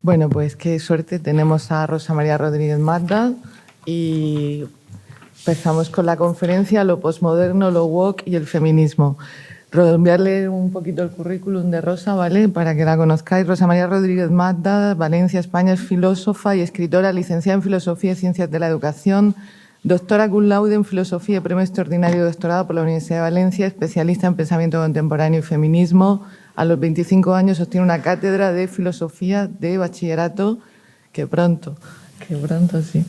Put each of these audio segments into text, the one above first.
Bueno, pues qué suerte. Tenemos a Rosa María Rodríguez Magda y empezamos con la conferencia Lo posmoderno, lo woke y el feminismo. Enviarle un poquito el currículum de Rosa, ¿vale? Para que la conozcáis. Rosa María Rodríguez Magda, Valencia, España, es filósofa y escritora, licenciada en Filosofía y Ciencias de la Educación, doctora cum laude en Filosofía y Premio Extraordinario de Doctorado por la Universidad de Valencia, especialista en Pensamiento Contemporáneo y Feminismo. A los 25 años obtiene una cátedra de Filosofía de Bachillerato, que pronto, sí.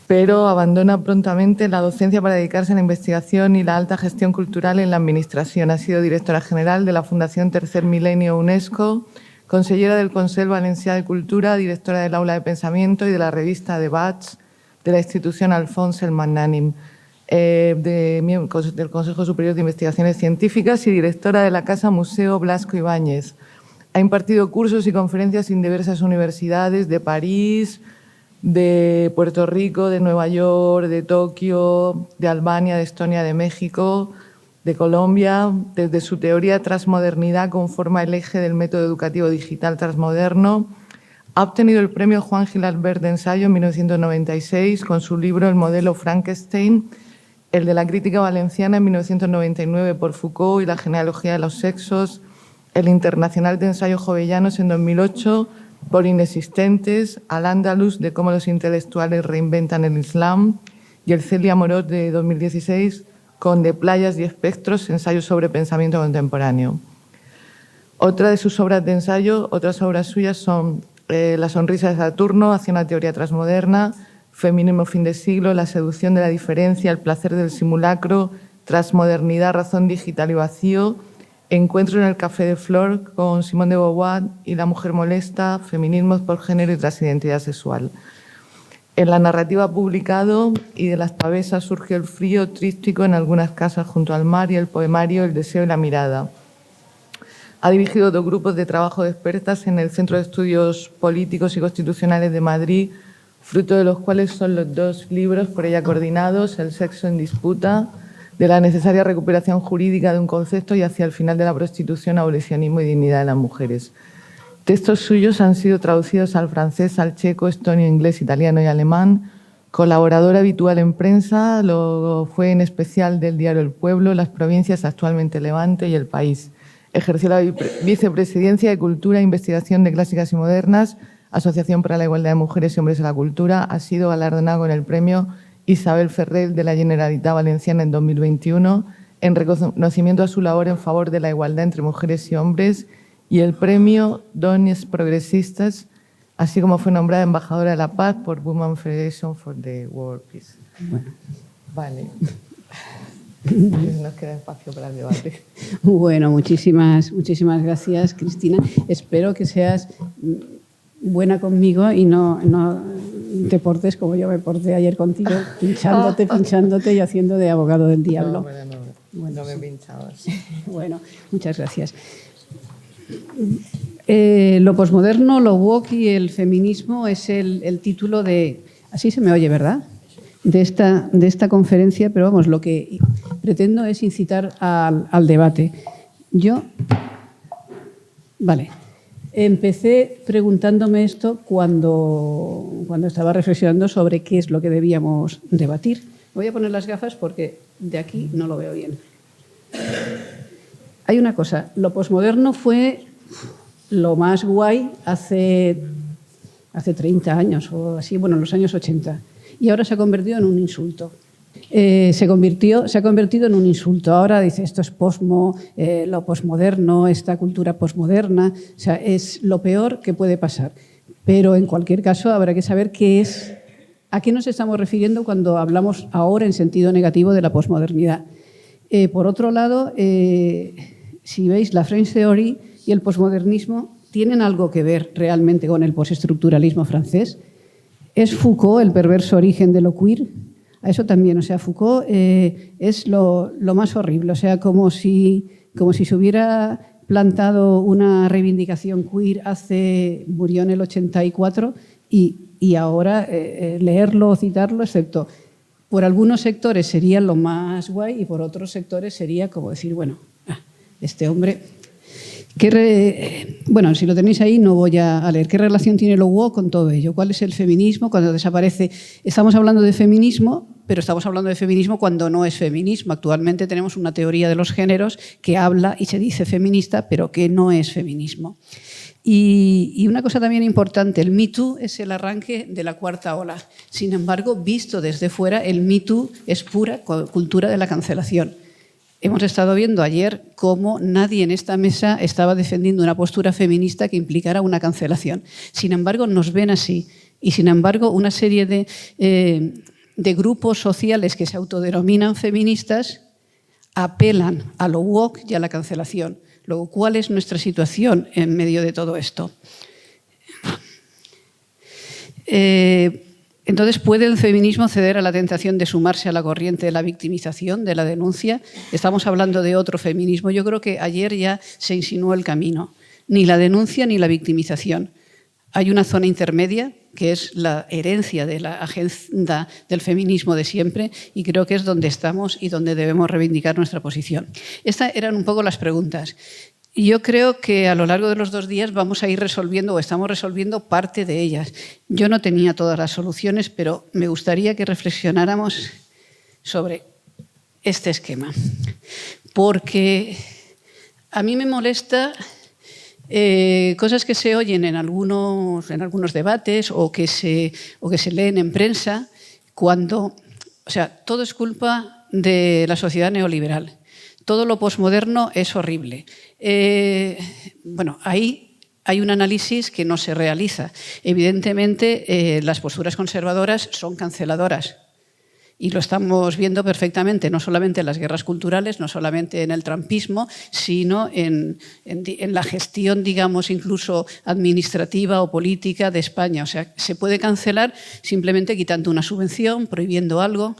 Pero abandona prontamente la docencia para dedicarse a la investigación y la alta gestión cultural en la administración. Ha sido directora general de la Fundación Tercer Milenio UNESCO, consellera del Consell Valencià de Cultura, directora del Aula de Pensamiento y de la revista Debats de la institución Alfons el Magnànim, del Consejo Superior de Investigaciones Científicas y directora de la Casa Museo Blasco Ibáñez. Ha impartido cursos y conferencias en diversas universidades de París, de Puerto Rico, de Nueva York, de Tokio, de Albania, de Estonia, de México, de Colombia. Desde su teoría transmodernidad conforma el eje del método educativo digital transmoderno. Ha obtenido el premio Juan Gil Albert de ensayo en 1996 con su libro El modelo Frankenstein, el de la crítica valenciana en 1999 por Foucault y la genealogía de los sexos, el internacional de ensayos jovellanos en 2008 por Inexistentes, Al-Ándalus de cómo los intelectuales reinventan el Islam y el Celia Morot de 2016 con De playas y espectros, ensayos sobre pensamiento contemporáneo. Otra de sus obras de ensayo, otras obras suyas son La sonrisa de Saturno, hacia una teoría transmoderna, Feminismo fin de siglo, La seducción de la diferencia, El placer del simulacro, Transmodernidad, razón digital y vacío, Encuentro en el café de Flor con Simone de Beauvoir y La mujer molesta, Feminismos por género y transidentidad sexual. En la narrativa ha publicado Y de las pavesas surgió el frío, Tríptico en algunas casas junto al mar y el poemario El deseo y la mirada. Ha dirigido 2 grupos de trabajo de expertas en el Centro de Estudios Políticos y Constitucionales de Madrid, fruto de los cuales son los 2 libros por ella coordinados, El sexo en disputa, de la necesaria recuperación jurídica de un concepto y hacia el final de la prostitución, abolicionismo y dignidad de las mujeres. Textos suyos han sido traducidos al francés, al checo, estonio, inglés, italiano y alemán. Colaboradora habitual en prensa, lo fue en especial del diario El Pueblo, Las Provincias, actualmente Levante y El País. Ejerció la vicepresidencia de Cultura e Investigación de Clásicas y Modernas, Asociación para la Igualdad de Mujeres y Hombres en la Cultura. Ha sido galardonado con el premio Isabel Ferrer de la Generalitat Valenciana en 2021 en reconocimiento a su labor en favor de la igualdad entre mujeres y hombres y el premio Dones Progresistas, así como fue nombrada embajadora de la paz por Women's Federation for the World Peace. Bueno. Vale. Nos queda espacio para el debate. Bueno, muchísimas gracias, Cristina. Espero que seas buena conmigo y no te portes como yo me porté ayer contigo, pinchándote y haciendo de abogado del diablo. No me pinchabas. Bueno, muchas gracias. Lo posmoderno, lo woke y el feminismo es el título de... Así se me oye, ¿verdad? De esta conferencia, pero vamos, lo que pretendo es incitar al debate. Empecé preguntándome esto cuando estaba reflexionando sobre qué es lo que debíamos debatir. Voy a poner las gafas porque de aquí no lo veo bien. Hay una cosa, lo posmoderno fue lo más guay hace 30 años o así, bueno, en los años 80. Y ahora se ha convertido en un insulto. Se ha convertido en un insulto. Ahora dice esto es lo posmoderno, esta cultura posmoderna. O sea, es lo peor que puede pasar. Pero en cualquier caso habrá que saber a qué nos estamos refiriendo cuando hablamos ahora en sentido negativo de la posmodernidad. Por otro lado, si veis, la French Theory y el posmodernismo tienen algo que ver realmente con el postestructuralismo francés. ¿Es Foucault el perverso origen de lo queer? A eso también, o sea, Foucault es lo más horrible, o sea, como si se hubiera plantado una reivindicación queer murió en el 84 y ahora leerlo o citarlo, excepto por algunos sectores sería lo más guay y por otros sectores sería como decir, bueno, este hombre... Bueno, si lo tenéis ahí no voy a leer. ¿Qué relación tiene lo woke con todo ello? ¿Cuál es el feminismo cuando desaparece? Estamos hablando de feminismo, pero estamos hablando de feminismo cuando no es feminismo. Actualmente tenemos una teoría de los géneros que habla y se dice feminista, pero que no es feminismo. Y una cosa también importante, el Me Too es el arranque de la cuarta ola. Sin embargo, visto desde fuera, el Me Too es pura cultura de la cancelación. Hemos estado viendo ayer cómo nadie en esta mesa estaba defendiendo una postura feminista que implicara una cancelación. Sin embargo, nos ven así. Y sin embargo, una serie de grupos sociales que se autodenominan feministas apelan a lo woke y a la cancelación. Luego, ¿cuál es nuestra situación en medio de todo esto? Entonces, ¿puede el feminismo ceder a la tentación de sumarse a la corriente de la victimización, de la denuncia? Estamos hablando de otro feminismo. Yo creo que ayer ya se insinuó el camino. Ni la denuncia ni la victimización. Hay una zona intermedia, que es la herencia de la agenda del feminismo de siempre, y creo que es donde estamos y donde debemos reivindicar nuestra posición. Estas eran un poco las preguntas. Y yo creo que a lo largo de los 2 días vamos a ir resolviendo o estamos resolviendo parte de ellas. Yo no tenía todas las soluciones, pero me gustaría que reflexionáramos sobre este esquema. Porque a mí me molesta cosas que se oyen en algunos debates o que se leen en prensa cuando, o sea, todo es culpa de la sociedad neoliberal. Todo lo posmoderno es horrible. Bueno, ahí hay un análisis que no se realiza. Evidentemente, las posturas conservadoras son canceladoras. Y lo estamos viendo perfectamente, no solamente en las guerras culturales, no solamente en el trumpismo, sino en la gestión, digamos, incluso administrativa o política de España. O sea, se puede cancelar simplemente quitando una subvención, prohibiendo algo.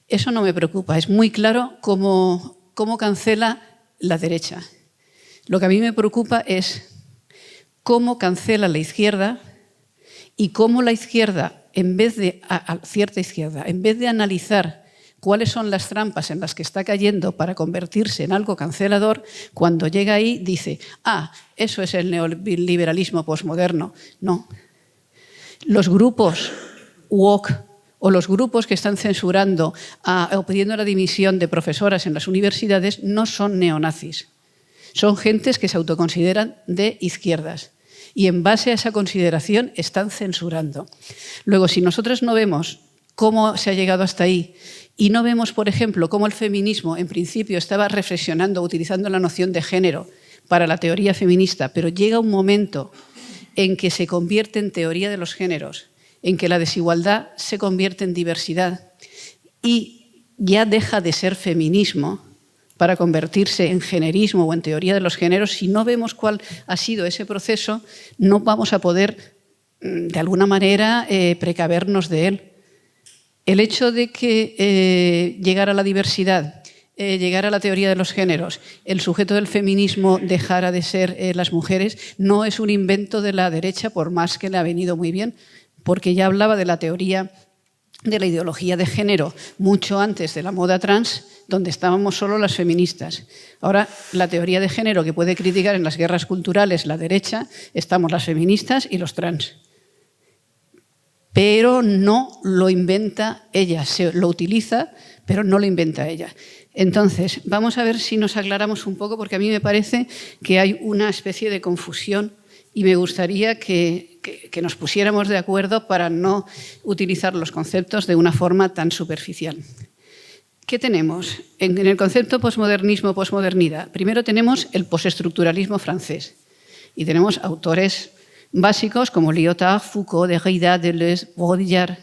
Eso no me preocupa. Es muy claro cómo cancela la derecha. Lo que a mí me preocupa es cómo cancela la izquierda y cómo la izquierda, cierta izquierda, en vez de analizar cuáles son las trampas en las que está cayendo para convertirse en algo cancelador, cuando llega ahí dice, eso es el neoliberalismo posmoderno. No. Los grupos woke o los grupos que están censurando o pidiendo la dimisión de profesoras en las universidades no son neonazis. Son gentes que se autoconsideran de izquierdas. Y en base a esa consideración están censurando. Luego, si nosotros no vemos cómo se ha llegado hasta ahí y no vemos, por ejemplo, cómo el feminismo en principio estaba reflexionando, utilizando la noción de género para la teoría feminista, pero llega un momento en que se convierte en teoría de los géneros, en que la desigualdad se convierte en diversidad y ya deja de ser feminismo para convertirse en generismo o en teoría de los géneros, si no vemos cuál ha sido ese proceso, no vamos a poder, de alguna manera, precavernos de él. El hecho de que llegara la diversidad, llegara la teoría de los géneros, el sujeto del feminismo dejara de ser las mujeres, no es un invento de la derecha, por más que le ha venido muy bien, porque ya hablaba de la teoría de la ideología de género mucho antes de la moda trans, donde estábamos solo las feministas. Ahora, la teoría de género que puede criticar en las guerras culturales la derecha, estamos las feministas y los trans. Pero no lo inventa ella, se lo utiliza, pero no lo inventa ella. Entonces, vamos a ver si nos aclaramos un poco, porque a mí me parece que hay una especie de confusión y me gustaría que nos pusiéramos de acuerdo para no utilizar los conceptos de una forma tan superficial. ¿Qué tenemos en el concepto posmodernismo, posmodernidad? Primero tenemos el postestructuralismo francés y tenemos autores básicos como Lyotard, Foucault, Derrida, Deleuze, Baudrillard.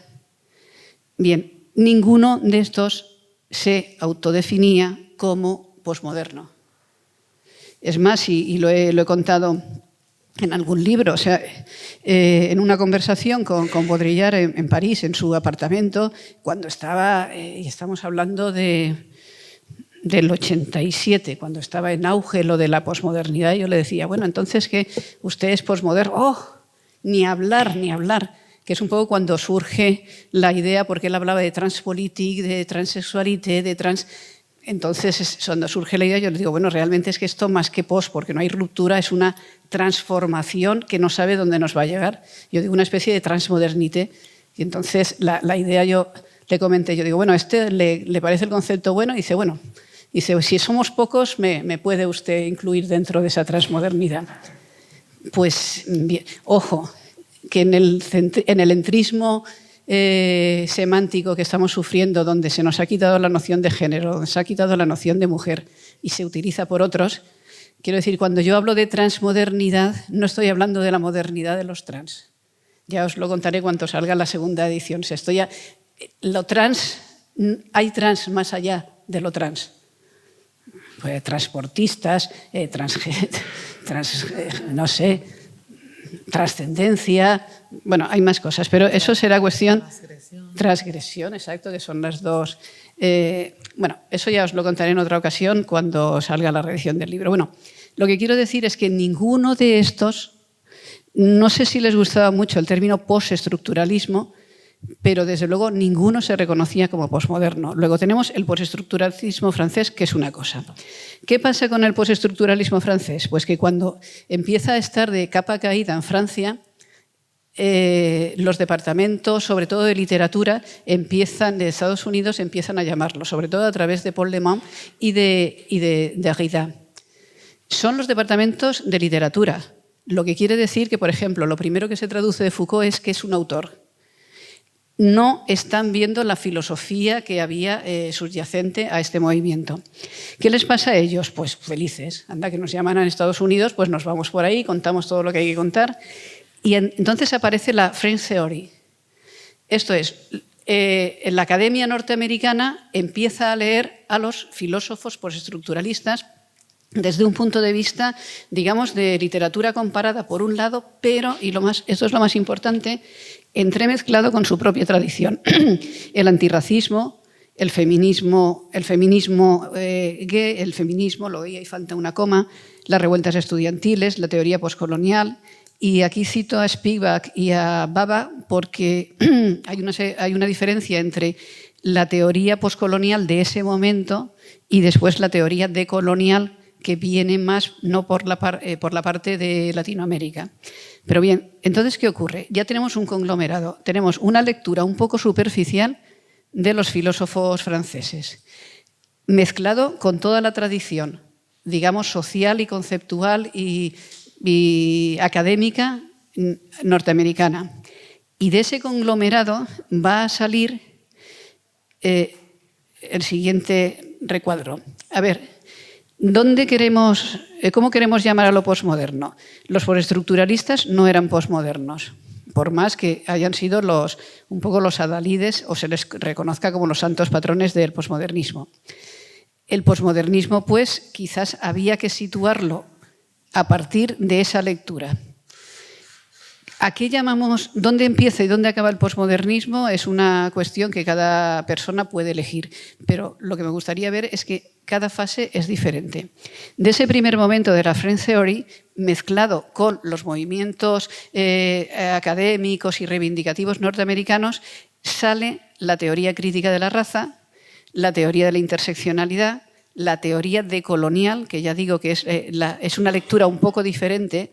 Bien, ninguno de estos se autodefinía como posmoderno. Es más, y lo he contado en algún libro, o sea, en una conversación con Baudrillard en París, en su apartamento, cuando estaba, y estamos hablando del 87, cuando estaba en auge lo de la posmodernidad, yo le decía, bueno, entonces que usted es posmoderno, ni hablar, que es un poco cuando surge la idea, porque él hablaba de transpolitik, de transexualité, entonces, cuando surge la idea, yo les digo, bueno, realmente es que esto más que post, porque no hay ruptura, es una transformación que no sabe dónde nos va a llegar. Yo digo una especie de transmodernité. Y entonces la idea yo le comenté, yo digo, bueno, ¿le parece el concepto bueno? Y dice, bueno, si somos pocos, me puede usted incluir dentro de esa transmodernidad. Pues, bien, ojo, que en el entrismo semántico que estamos sufriendo, donde se nos ha quitado la noción de género, donde se ha quitado la noción de mujer y se utiliza por otros, quiero decir, cuando yo hablo de transmodernidad, no estoy hablando de la modernidad de los trans. Ya os lo contaré cuando salga la segunda edición. Lo trans, hay trans más allá de lo trans. Pues, transportistas, no sé, trascendencia, bueno, hay más cosas, pero eso será cuestión... Transgresión, exacto, que son las dos. Bueno, eso ya os lo contaré en otra ocasión cuando salga la reedición del libro. Bueno, lo que quiero decir es que ninguno de estos, no sé si les gustaba mucho el término postestructuralismo, pero desde luego ninguno se reconocía como posmoderno. Luego tenemos el postestructuralismo francés, que es una cosa. ¿Qué pasa con el postestructuralismo francés? Pues que cuando empieza a estar de capa caída en Francia, los departamentos, sobre todo de literatura, de Estados Unidos, empiezan a llamarlo, sobre todo a través de Paul Lemon y de Derrida. Son los departamentos de literatura, lo que quiere decir que, por ejemplo, lo primero que se traduce de Foucault es que es un autor. No están viendo la filosofía que había subyacente a este movimiento. ¿Qué les pasa a ellos? Pues felices. Anda, que nos llaman a Estados Unidos, pues nos vamos por ahí, contamos todo lo que hay que contar. Y entonces aparece la French Theory. Esto es, en la Academia Norteamericana empieza a leer a los filósofos postestructuralistas desde un punto de vista, digamos, de literatura comparada por un lado, pero, esto es lo más importante, entremezclado con su propia tradición. El antirracismo, el feminismo gay, el feminismo, lo oí, ahí falta una coma, las revueltas estudiantiles, la teoría postcolonial. Y aquí cito a Spivak y a Baba porque hay una diferencia entre la teoría postcolonial de ese momento y después la teoría decolonial, que viene más no por la parte de Latinoamérica. Pero bien, entonces, ¿qué ocurre? Ya tenemos un conglomerado, tenemos una lectura un poco superficial de los filósofos franceses, mezclado con toda la tradición, digamos, social y conceptual y académica norteamericana. Y de ese conglomerado va a salir el siguiente recuadro. A ver, ¿cómo queremos llamar a lo posmoderno? Los postestructuralistas no eran posmodernos, por más que hayan sido un poco los adalides o se les reconozca como los santos patrones del posmodernismo. El posmodernismo, pues, quizás había que situarlo a partir de esa lectura. ¿A qué llamamos? ¿Dónde empieza y dónde acaba el posmodernismo? Es una cuestión que cada persona puede elegir, pero lo que me gustaría ver es que cada fase es diferente. De ese primer momento de la French Theory, mezclado con los movimientos académicos y reivindicativos norteamericanos, sale la teoría crítica de la raza, la teoría de la interseccionalidad, la teoría decolonial, que ya digo que es una lectura un poco diferente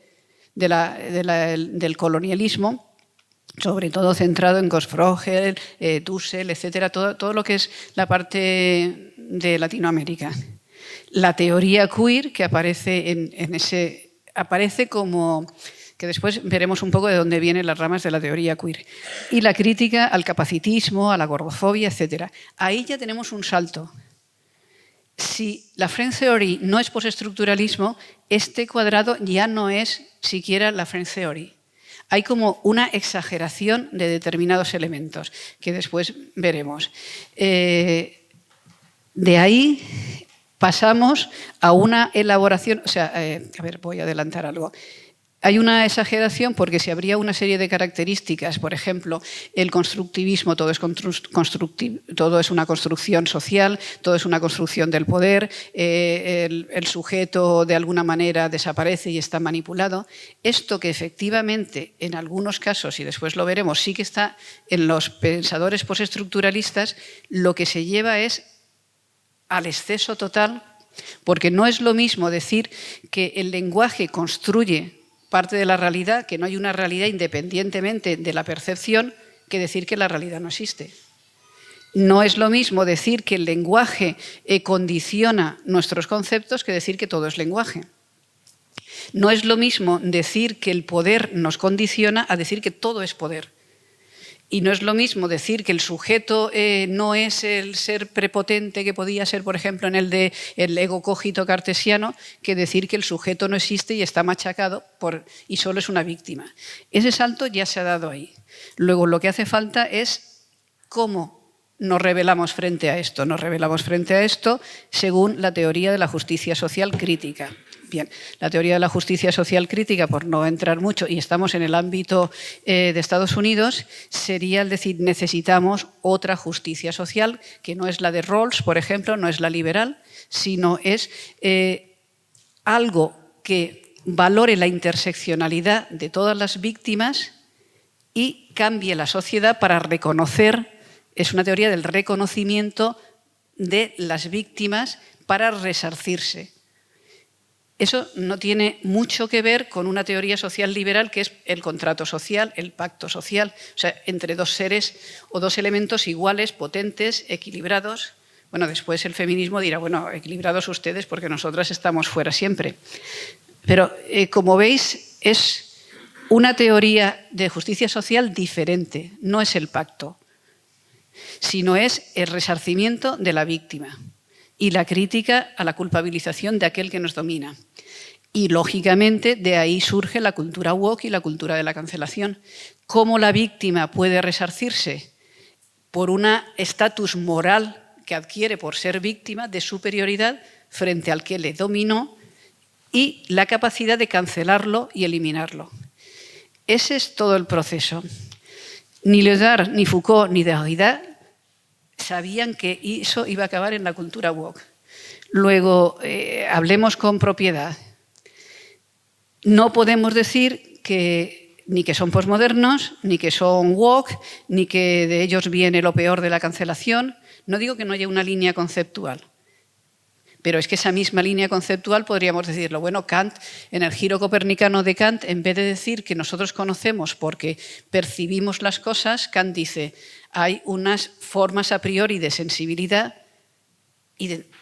del colonialismo, sobre todo centrado en Gosfrogel, Dussel, etcétera, todo lo que es la parte de Latinoamérica. La teoría queer, que aparece aparece como que después veremos un poco de dónde vienen las ramas de la teoría queer. Y la crítica al capacitismo, a la gordofobia, etcétera. Ahí ya tenemos un salto. Si la French Theory no es postestructuralismo, este cuadrado ya no es siquiera la French Theory. Hay como una exageración de determinados elementos que después veremos. De ahí pasamos a una elaboración, a ver, voy a adelantar algo. Hay una exageración porque si habría una serie de características, por ejemplo, el constructivismo, todo es una construcción social, todo es una construcción del poder, el sujeto de alguna manera desaparece y está manipulado. Esto que efectivamente en algunos casos, y después lo veremos, sí que está en los pensadores postestructuralistas, lo que se lleva es al exceso total, porque no es lo mismo decir que el lenguaje construye parte de la realidad, que no hay una realidad independientemente de la percepción, que decir que la realidad no existe. No es lo mismo decir que el lenguaje condiciona nuestros conceptos que decir que todo es lenguaje. No es lo mismo decir que el poder nos condiciona a decir que todo es poder. Y no es lo mismo decir que el sujeto no es el ser prepotente que podía ser, por ejemplo, en el de el ego cogito cartesiano, que decir que el sujeto no existe y está machacado y solo es una víctima. Ese salto ya se ha dado ahí. Luego, lo que hace falta es cómo nos rebelamos frente a esto. Nos rebelamos frente a esto según la teoría de la justicia social crítica. Bien, la teoría de la justicia social crítica, por no entrar mucho, y estamos en el ámbito de Estados Unidos, sería el decir, necesitamos otra justicia social, que no es la de Rawls, por ejemplo, no es la liberal, sino es algo que valore la interseccionalidad de todas las víctimas y cambie la sociedad para reconocer, es una teoría del reconocimiento de las víctimas para resarcirse. Eso no tiene mucho que ver con una teoría social liberal que es el contrato social, el pacto social, o sea, entre dos seres o dos elementos iguales, potentes, equilibrados. Bueno, después el feminismo dirá, bueno, equilibrados ustedes porque nosotras estamos fuera siempre. Pero, como veis, es una teoría de justicia social diferente, no es el pacto, sino es el resarcimiento de la víctima y la crítica a la culpabilización de aquel que nos domina. Y, lógicamente, de ahí surge la cultura woke y la cultura de la cancelación. ¿Cómo la víctima puede resarcirse? Por un estatus moral que adquiere por ser víctima de superioridad frente al que le dominó y la capacidad de cancelarlo y eliminarlo. Ese es todo el proceso. Ni Lyotard, ni Foucault, ni Derrida sabían que eso iba a acabar en la cultura woke. Luego, hablemos con propiedad. No podemos decir que ni que son posmodernos, ni que son woke, ni que de ellos viene lo peor de la cancelación. No digo que no haya una línea conceptual, pero es que esa misma línea conceptual podríamos decirlo. Bueno, Kant, en el giro copernicano de Kant, en vez de decir que nosotros conocemos porque percibimos las cosas, Kant dice, hay unas formas a priori de sensibilidad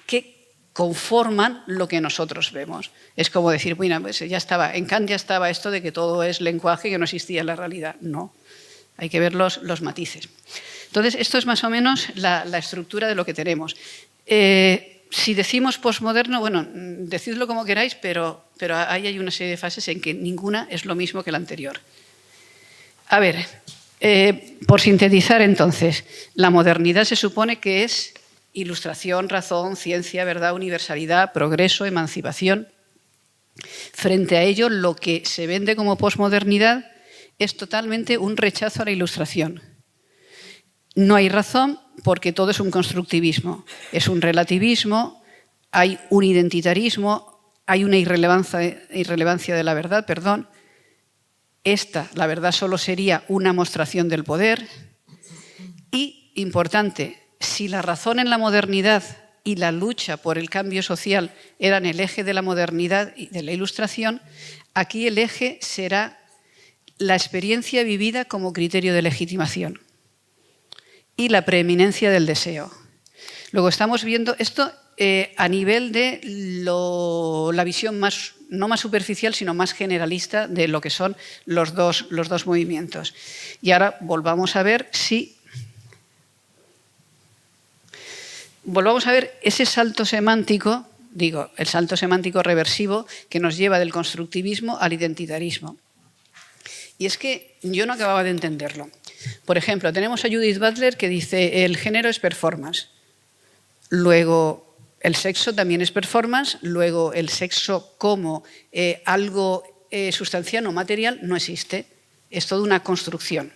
que conforman lo que nosotros vemos. Es como decir, bueno, pues ya estaba, en Kant ya estaba esto de que todo es lenguaje y que no existía en la realidad. No, hay que ver los matices. Entonces, esto es más o menos la estructura de lo que tenemos. Si decimos posmoderno, bueno, decidlo como queráis, pero ahí hay una serie de fases en que ninguna es lo mismo que la anterior. A ver, por sintetizar entonces, la modernidad se supone que es ilustración, razón, ciencia, verdad, universalidad, progreso, emancipación. Frente a ello, lo que se vende como posmodernidad es totalmente un rechazo a la ilustración. No hay razón porque todo es un constructivismo, es un relativismo, hay un identitarismo, hay una irrelevancia de la verdad, perdón. La verdad solo sería una mostración del poder. Y, importante, si la razón en la modernidad y la lucha por el cambio social eran el eje de la modernidad y de la ilustración, aquí el eje será la experiencia vivida como criterio de legitimación y la preeminencia del deseo. Luego estamos viendo esto a nivel de la visión no más superficial, sino más generalista de lo que son los dos movimientos. Y ahora volvamos a ver ese salto semántico, el salto semántico reversivo que nos lleva del constructivismo al identitarismo. Y es que yo no acababa de entenderlo. Por ejemplo, tenemos a Judith Butler que dice el género es performance, luego el sexo también es performance, luego el sexo como algo sustancial o material no existe, es toda una construcción.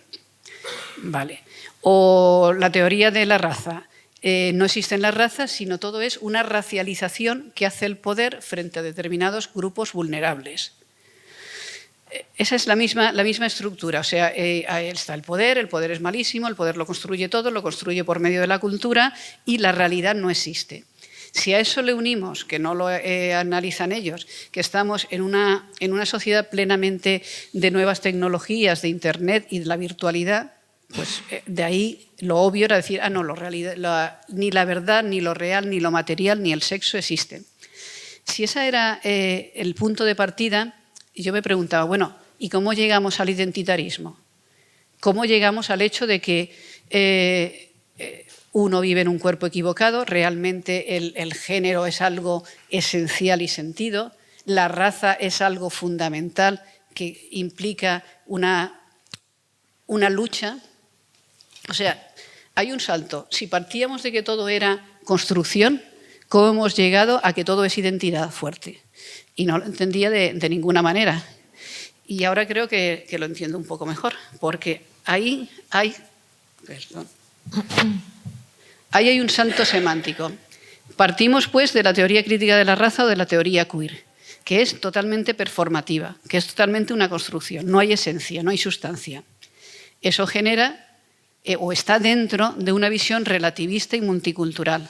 Vale. O la teoría de la raza, no existen las razas, sino todo es una racialización que hace el poder frente a determinados grupos vulnerables. Esa es la misma estructura, o sea, ahí está el poder es malísimo, el poder lo construye todo, lo construye por medio de la cultura y la realidad no existe. Si a eso le unimos, que no lo analizan ellos, que estamos en una sociedad plenamente de nuevas tecnologías, de Internet y de la virtualidad, pues de ahí lo obvio era decir, no, ni la verdad, ni lo real, ni lo material, ni el sexo existen. Si ese era el punto de partida, yo me preguntaba, bueno, ¿y cómo llegamos al identitarismo? ¿Cómo llegamos al hecho de que uno vive en un cuerpo equivocado, realmente el género es algo esencial y sentido, la raza es algo fundamental que implica una lucha? O sea, hay un salto. Si partíamos de que todo era construcción, ¿cómo hemos llegado a que todo es identidad fuerte? Y no lo entendía de ninguna manera. Y ahora creo que lo entiendo un poco mejor, porque ahí hay un salto semántico. Partimos, pues, de la teoría crítica de la raza o de la teoría queer, que es totalmente performativa, que es totalmente una construcción. No hay esencia, no hay sustancia. Eso genera o está dentro de una visión relativista y multicultural.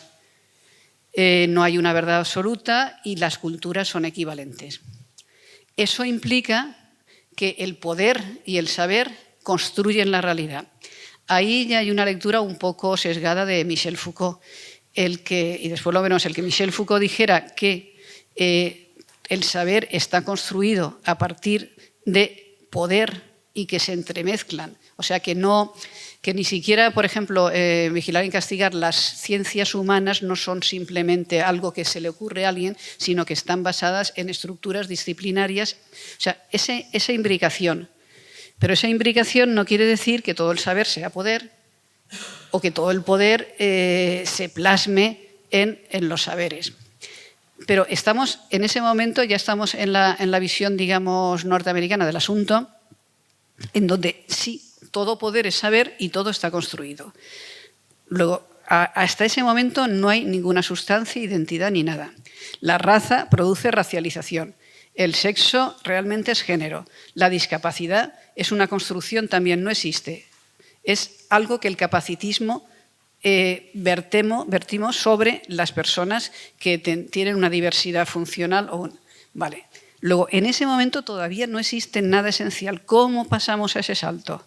No hay una verdad absoluta y las culturas son equivalentes. Eso implica que el poder y el saber construyen la realidad. Ahí ya hay una lectura un poco sesgada de Michel Foucault, y después lo veremos, el que Michel Foucault dijera que el saber está construido a partir de poder y que se entremezclan. O sea, que ni siquiera, por ejemplo, vigilar y castigar, las ciencias humanas no son simplemente algo que se le ocurre a alguien, sino que están basadas en estructuras disciplinarias. O sea, esa imbricación. Pero esa imbricación no quiere decir que todo el saber sea poder o que todo el poder se plasme en los saberes. Pero estamos, en ese momento, ya estamos en la visión, digamos, norteamericana del asunto, en donde sí, todo poder es saber y todo está construido. Luego, hasta ese momento no hay ninguna sustancia, identidad ni nada. La raza produce racialización. El sexo realmente es género. La discapacidad es una construcción, también no existe. Es algo que el capacitismo vertimos sobre las personas que tienen una diversidad funcional. Vale. Luego, en ese momento todavía no existe nada esencial. ¿Cómo pasamos a ese salto?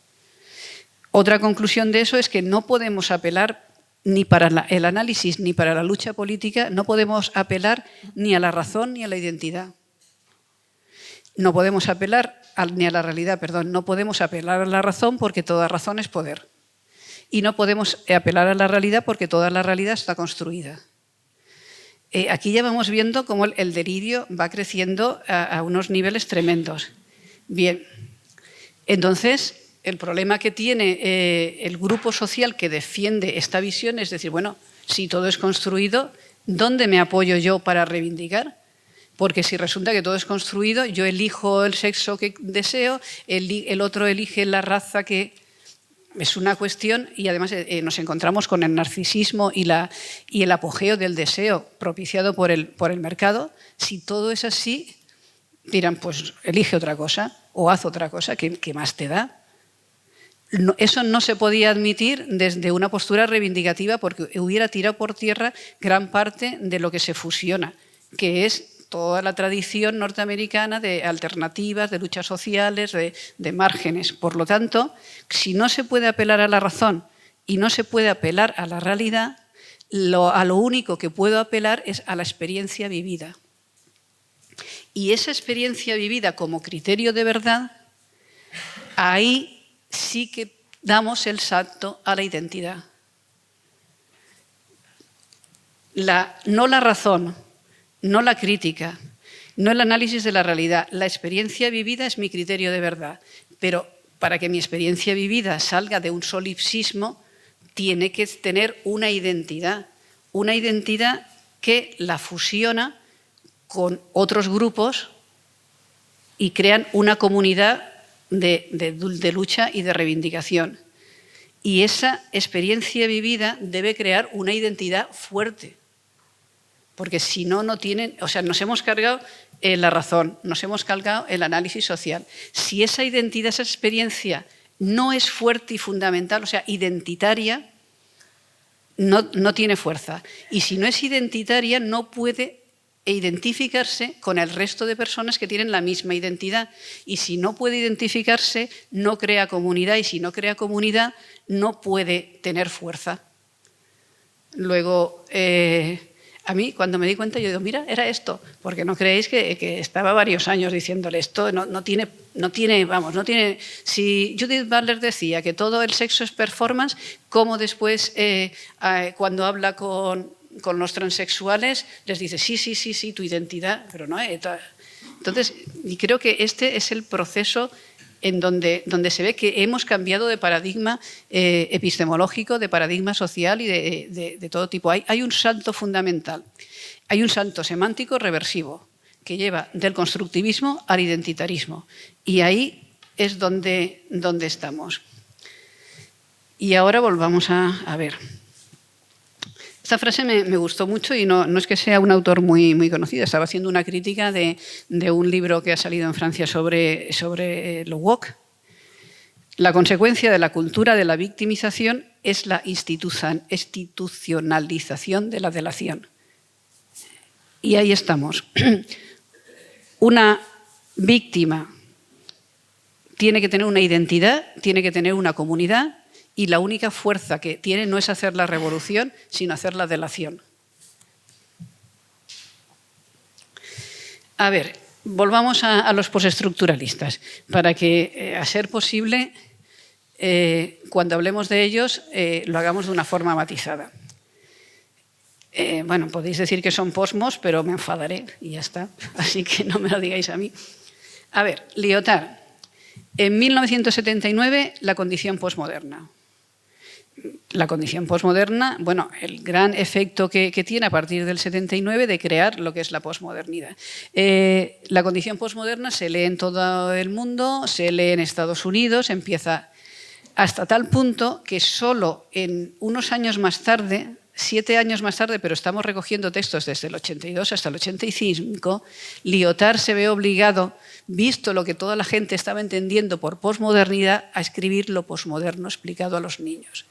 Otra conclusión de eso es que no podemos apelar ni para el análisis ni para la lucha política, no podemos apelar ni a la razón ni a la identidad. No podemos apelar ni a la realidad, perdón, no podemos apelar a la razón porque toda razón es poder. Y no podemos apelar a la realidad porque toda la realidad está construida. Aquí ya vamos viendo cómo el delirio va creciendo a unos niveles tremendos. Bien, entonces el problema que tiene el grupo social que defiende esta visión es decir, bueno, si todo es construido, ¿dónde me apoyo yo para reivindicar? Porque si resulta que todo es construido, yo elijo el sexo que deseo, el otro elige la raza que... Es una cuestión y además nos encontramos con el narcisismo y el apogeo del deseo propiciado por el mercado. Si todo es así, dirán, pues elige otra cosa o haz otra cosa, ¿qué más te da? No, eso no se podía admitir desde una postura reivindicativa porque hubiera tirado por tierra gran parte de lo que se fusiona, que es toda la tradición norteamericana de alternativas, de luchas sociales, de márgenes. Por lo tanto, si no se puede apelar a la razón y no se puede apelar a la realidad, a lo único que puedo apelar es a la experiencia vivida. Y esa experiencia vivida como criterio de verdad, ahí sí que damos el salto a la identidad. No la razón, no la crítica, no el análisis de la realidad. La experiencia vivida es mi criterio de verdad, pero para que mi experiencia vivida salga de un solipsismo, tiene que tener una identidad que la fusiona con otros grupos y crean una comunidad de lucha y de reivindicación. Y esa experiencia vivida debe crear una identidad fuerte. Porque si no, no tienen... O sea, nos hemos cargado la razón, nos hemos cargado el análisis social. Si esa identidad, esa experiencia no es fuerte y fundamental, o sea, identitaria, no tiene fuerza. Y si no es identitaria, no puede identificarse con el resto de personas que tienen la misma identidad. Y si no puede identificarse, no crea comunidad. Y si no crea comunidad, no puede tener fuerza. Luego, a mí, cuando me di cuenta, yo digo, mira, era esto. Porque no creéis que estaba varios años diciéndole esto. No tiene. Si Judith Butler decía que todo el sexo es performance, ¿cómo después, cuando habla con los transexuales, les dice, sí, tu identidad, pero no es. Entonces, y creo que este es el proceso en donde se ve que hemos cambiado de paradigma epistemológico, de paradigma social y de todo tipo. Hay un salto fundamental, hay un salto semántico reversivo que lleva del constructivismo al identitarismo. Y ahí es donde estamos. Y ahora volvamos a ver. Esta frase me gustó mucho y no es que sea un autor muy conocido. Estaba haciendo una crítica de un libro que ha salido en Francia sobre lo woke. La consecuencia de la cultura de la victimización es la institucionalización de la delación. Y ahí estamos. Una víctima tiene que tener una identidad, tiene que tener una comunidad, y la única fuerza que tiene no es hacer la revolución, sino hacer la delación. A ver, volvamos a los postestructuralistas, para que, a ser posible, cuando hablemos de ellos, lo hagamos de una forma matizada. Bueno, podéis decir que son posmos, pero me enfadaré y ya está. Así que no me lo digáis a mí. A ver, Lyotard. En 1979, la condición posmoderna. La condición posmoderna, bueno, el gran efecto que tiene a partir del 79 de crear lo que es la posmodernidad. La condición posmoderna se lee en todo el mundo, se lee en Estados Unidos, empieza hasta tal punto que solo en unos años más tarde, 7 años más tarde, pero estamos recogiendo textos desde el 82 hasta el 85, Lyotard se ve obligado, visto lo que toda la gente estaba entendiendo por posmodernidad, a escribir lo posmoderno explicado a los niños,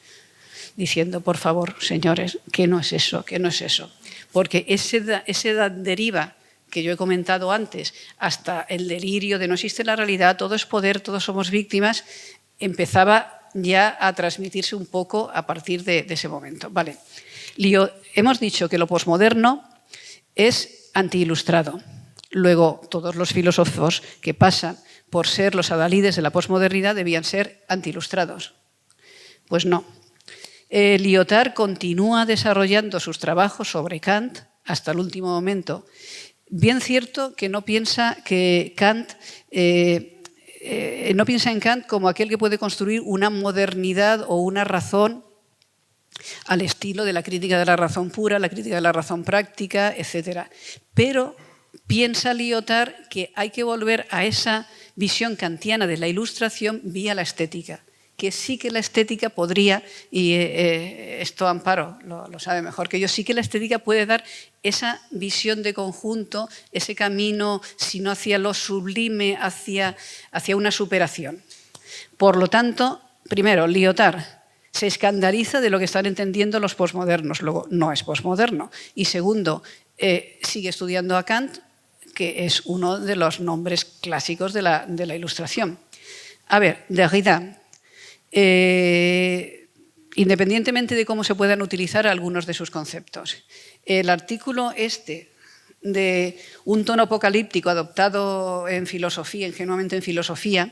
diciendo, por favor, señores, que no es eso, que no es eso. Porque esa deriva que yo he comentado antes, hasta el delirio de no existe la realidad, todo es poder, todos somos víctimas, empezaba ya a transmitirse un poco a partir de ese momento. Vale. Hemos dicho que lo posmoderno es antiilustrado. Luego, todos los filósofos que pasan por ser los adalides de la posmodernidad debían ser antiilustrados. Pues no. Lyotard continúa desarrollando sus trabajos sobre Kant hasta el último momento. Bien cierto que no piensa que Kant... no piensa en Kant como aquel que puede construir una modernidad o una razón al estilo de la crítica de la razón pura, la crítica de la razón práctica, etc. Pero piensa Lyotard que hay que volver a esa visión kantiana de la ilustración vía la estética, que sí que la estética podría, y esto Amparo lo sabe mejor que yo, sí que la estética puede dar esa visión de conjunto, ese camino, si no hacia lo sublime, hacia una superación. Por lo tanto, primero, Lyotard se escandaliza de lo que están entendiendo los posmodernos, luego no es posmoderno. Y segundo, sigue estudiando a Kant, que es uno de los nombres clásicos de la Ilustración. A ver, Derrida. Independientemente de cómo se puedan utilizar algunos de sus conceptos. El artículo de un tono apocalíptico adoptado en filosofía, ingenuamente en filosofía,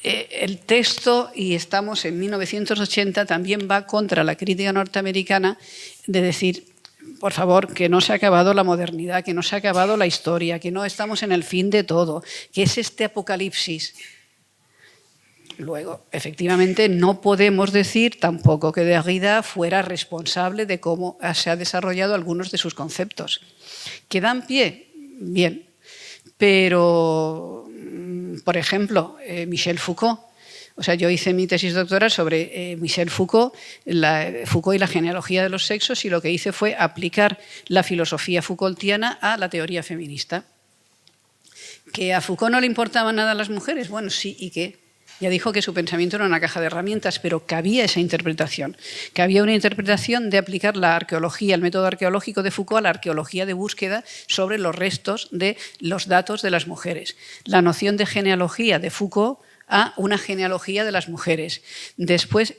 el texto, y estamos en 1980, también va contra la crítica norteamericana de decir, por favor, que no se ha acabado la modernidad, que no se ha acabado la historia, que no estamos en el fin de todo, que es este apocalipsis. Luego, efectivamente, no podemos decir tampoco que Derrida fuera responsable de cómo se han desarrollado algunos de sus conceptos. ¿Que dan pie? Bien. Pero, por ejemplo, Michel Foucault. O sea, yo hice mi tesis doctoral sobre Michel Foucault, Foucault y la genealogía de los sexos, y lo que hice fue aplicar la filosofía Foucaultiana a la teoría feminista. ¿Que a Foucault no le importaban nada a las mujeres? Bueno, sí, ¿y qué? Ya dijo que su pensamiento era una caja de herramientas, pero cabía esa interpretación, que había una interpretación de aplicar la arqueología, el método arqueológico de Foucault a la arqueología de búsqueda sobre los restos de los datos de las mujeres. La noción de genealogía de Foucault a una genealogía de las mujeres. Después,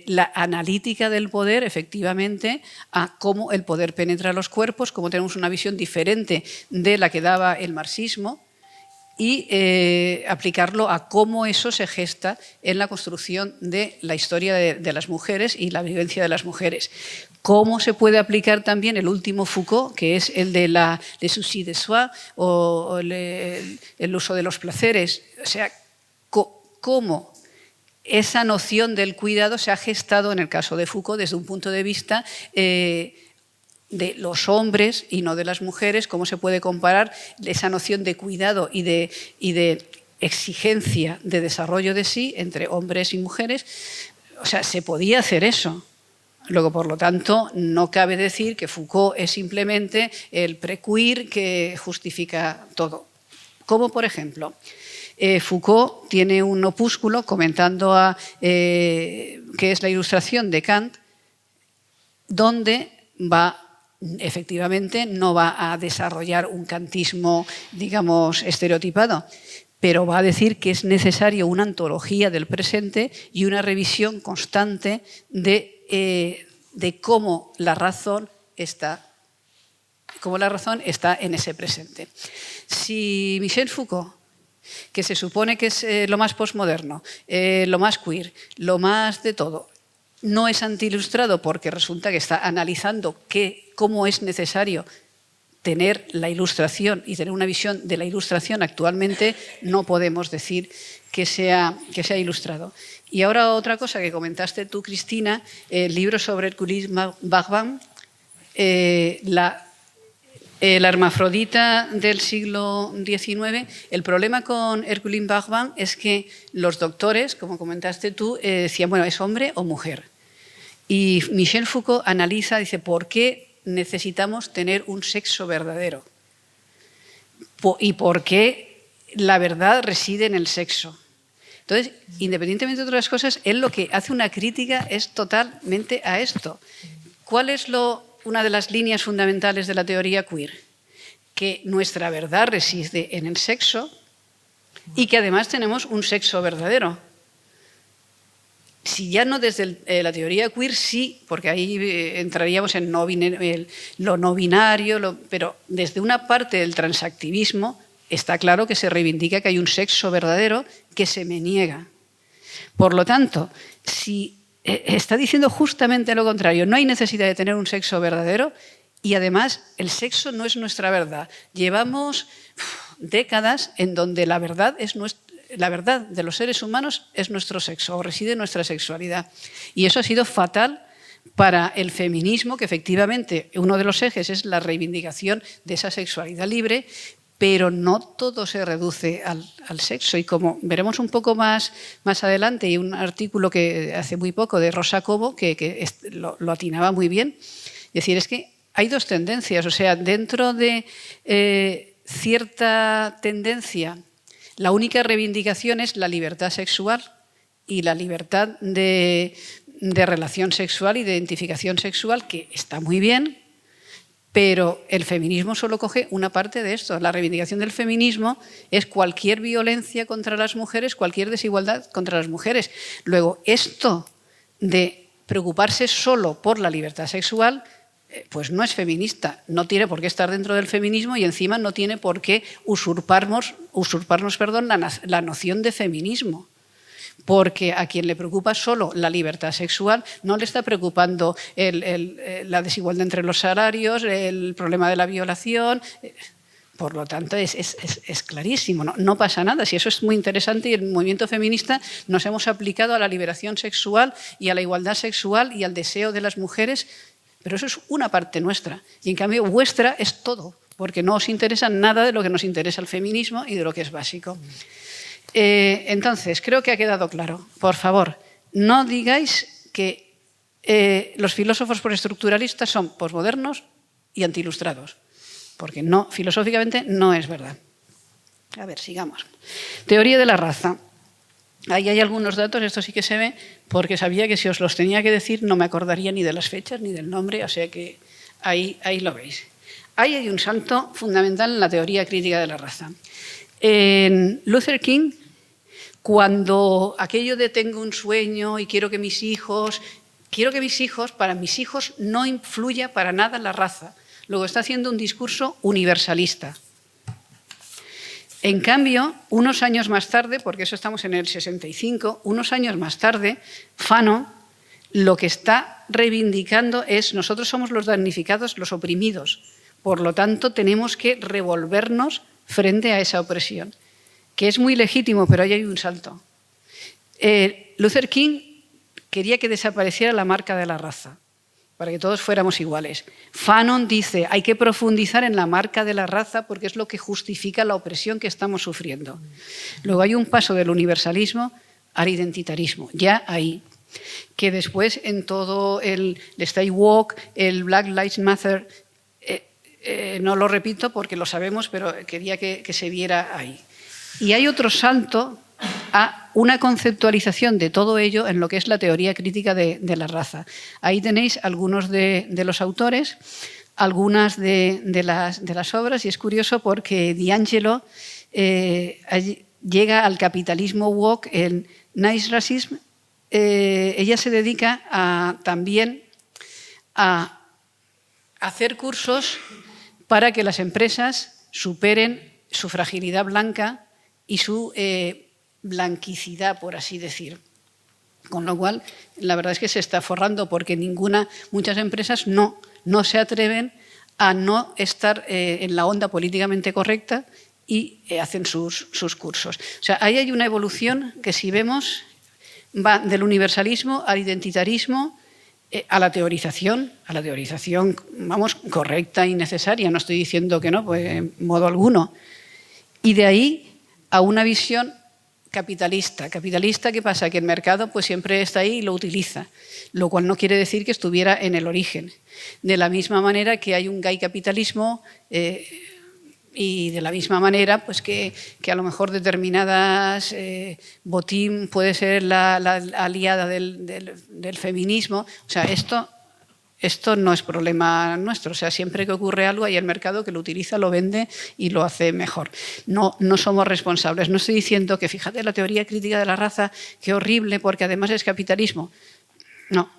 la analítica del poder, efectivamente, a cómo el poder penetra los cuerpos, cómo tenemos una visión diferente de la que daba el marxismo, y aplicarlo a cómo eso se gesta en la construcción de la historia de las mujeres y la vivencia de las mujeres. Cómo se puede aplicar también el último Foucault, que es el de le souci de soi o el uso de los placeres. O sea, cómo esa noción del cuidado se ha gestado en el caso de Foucault desde un punto de vista de los hombres y no de las mujeres, cómo se puede comparar esa noción de cuidado y de exigencia de desarrollo de sí entre hombres y mujeres. O sea, se podía hacer eso. Luego, por lo tanto, no cabe decir que Foucault es simplemente el prequeer que justifica todo. Como, por ejemplo, Foucault tiene un opúsculo comentando qué es la ilustración de Kant, donde efectivamente no va a desarrollar un kantismo, digamos, estereotipado, pero va a decir que es necesario una antología del presente y una revisión constante de cómo la razón está en ese presente. Si Michel Foucault, que se supone que es lo más postmoderno, lo más queer, lo más de todo, no es antiilustrado porque resulta que está analizando cómo es necesario tener la ilustración y tener una visión de la ilustración actualmente, no podemos decir que sea ilustrado. Y ahora otra cosa que comentaste tú, Cristina, el libro sobre Hercule Barban, la hermafrodita del siglo XIX. El problema con Hercule Barban es que los doctores, como comentaste tú, decían, bueno, ¿es hombre o mujer? Y Michel Foucault analiza, dice, ¿por qué necesitamos tener un sexo verdadero? ¿Y por qué la verdad reside en el sexo? Entonces, independientemente de otras cosas, él lo que hace una crítica es totalmente a esto. ¿Cuál es una de las líneas fundamentales de la teoría queer? Que nuestra verdad reside en el sexo y que además tenemos un sexo verdadero. Si ya no desde la teoría queer, sí, porque ahí entraríamos en lo no binario, pero desde una parte del transactivismo está claro que se reivindica que hay un sexo verdadero que se me niega. Por lo tanto, si está diciendo justamente lo contrario, no hay necesidad de tener un sexo verdadero y además el sexo no es nuestra verdad. Llevamos décadas en donde la verdad de los seres humanos es nuestro sexo o reside en nuestra sexualidad. Y eso ha sido fatal para el feminismo, que efectivamente uno de los ejes es la reivindicación de esa sexualidad libre, pero no todo se reduce al sexo. Y como veremos un poco más adelante, hay un artículo que hace muy poco de Rosa Cobo que lo atinaba muy bien. Es decir, es que hay dos tendencias. O sea, dentro de cierta tendencia, la única reivindicación es la libertad sexual y la libertad de relación sexual y de identificación sexual, que está muy bien, pero el feminismo solo coge una parte de esto. La reivindicación del feminismo es cualquier violencia contra las mujeres, cualquier desigualdad contra las mujeres. Luego, esto de preocuparse solo por la libertad sexual, pues no es feminista, no tiene por qué estar dentro del feminismo y encima no tiene por qué usurparnos la noción de feminismo. Porque a quien le preocupa solo la libertad sexual no le está preocupando la desigualdad entre los salarios, el problema de la violación. Por lo tanto, es clarísimo, no pasa nada. Si eso es muy interesante y el movimiento feminista nos hemos aplicado a la liberación sexual y a la igualdad sexual y al deseo de las mujeres, pero eso es una parte nuestra. Y en cambio vuestra es todo, porque no os interesa nada de lo que nos interesa el feminismo y de lo que es básico. Entonces, creo que ha quedado claro. Por favor, no digáis que los filósofos postestructuralistas son posmodernos y antiilustrados, porque no, filosóficamente no es verdad. A ver, sigamos. Teoría de la raza. Ahí hay algunos datos, esto sí que se ve, porque sabía que si os los tenía que decir no me acordaría ni de las fechas ni del nombre, o sea que ahí lo veis. Ahí hay un salto fundamental en la teoría crítica de la raza. En Luther King, cuando aquello de tengo un sueño y quiero que para mis hijos no influya para nada la raza. Luego está haciendo un discurso universalista. En cambio, unos años más tarde, porque eso estamos en el 65, unos años más tarde, Fanon lo que está reivindicando es nosotros somos los damnificados, los oprimidos. Por lo tanto, tenemos que revolvernos frente a esa opresión, que es muy legítimo, pero ahí hay un salto. Luther King quería que desapareciera la marca de la raza, para que todos fuéramos iguales. Fanon dice, hay que profundizar en la marca de la raza porque es lo que justifica la opresión que estamos sufriendo. Luego hay un paso del universalismo al identitarismo, ya ahí. Que después en todo el Stay Woke, el Black Lives Matter, no lo repito porque lo sabemos, pero quería que se viera ahí. Y hay otro salto a una conceptualización de todo ello en lo que es la teoría crítica de la raza. Ahí tenéis algunos de los autores, algunas de las obras, y es curioso porque D'Angelo llega al capitalismo woke, el nice racism. Ella se dedica también a hacer cursos para que las empresas superen su fragilidad blanca y su blanquicidad, por así decir. Con lo cual, la verdad es que se está forrando porque muchas empresas no se atreven a no estar en la onda políticamente correcta y hacen sus cursos. O sea, ahí hay una evolución que si vemos va del universalismo al identitarismo, a la teorización, vamos, correcta y necesaria, no estoy diciendo que no, pues en modo alguno. Y de ahí a una visión capitalista. Capitalista, ¿qué pasa? Que el mercado pues siempre está ahí y lo utiliza, lo cual no quiere decir que estuviera en el origen. De la misma manera que hay un gay capitalismo y de la misma manera pues que a lo mejor determinadas Botín puede ser la aliada del feminismo. O sea, esto no es problema nuestro. O sea, siempre que ocurre algo hay el mercado que lo utiliza, lo vende y lo hace mejor. No somos responsables. No estoy diciendo que, fíjate, la teoría crítica de la raza, qué horrible, porque además es capitalismo. No.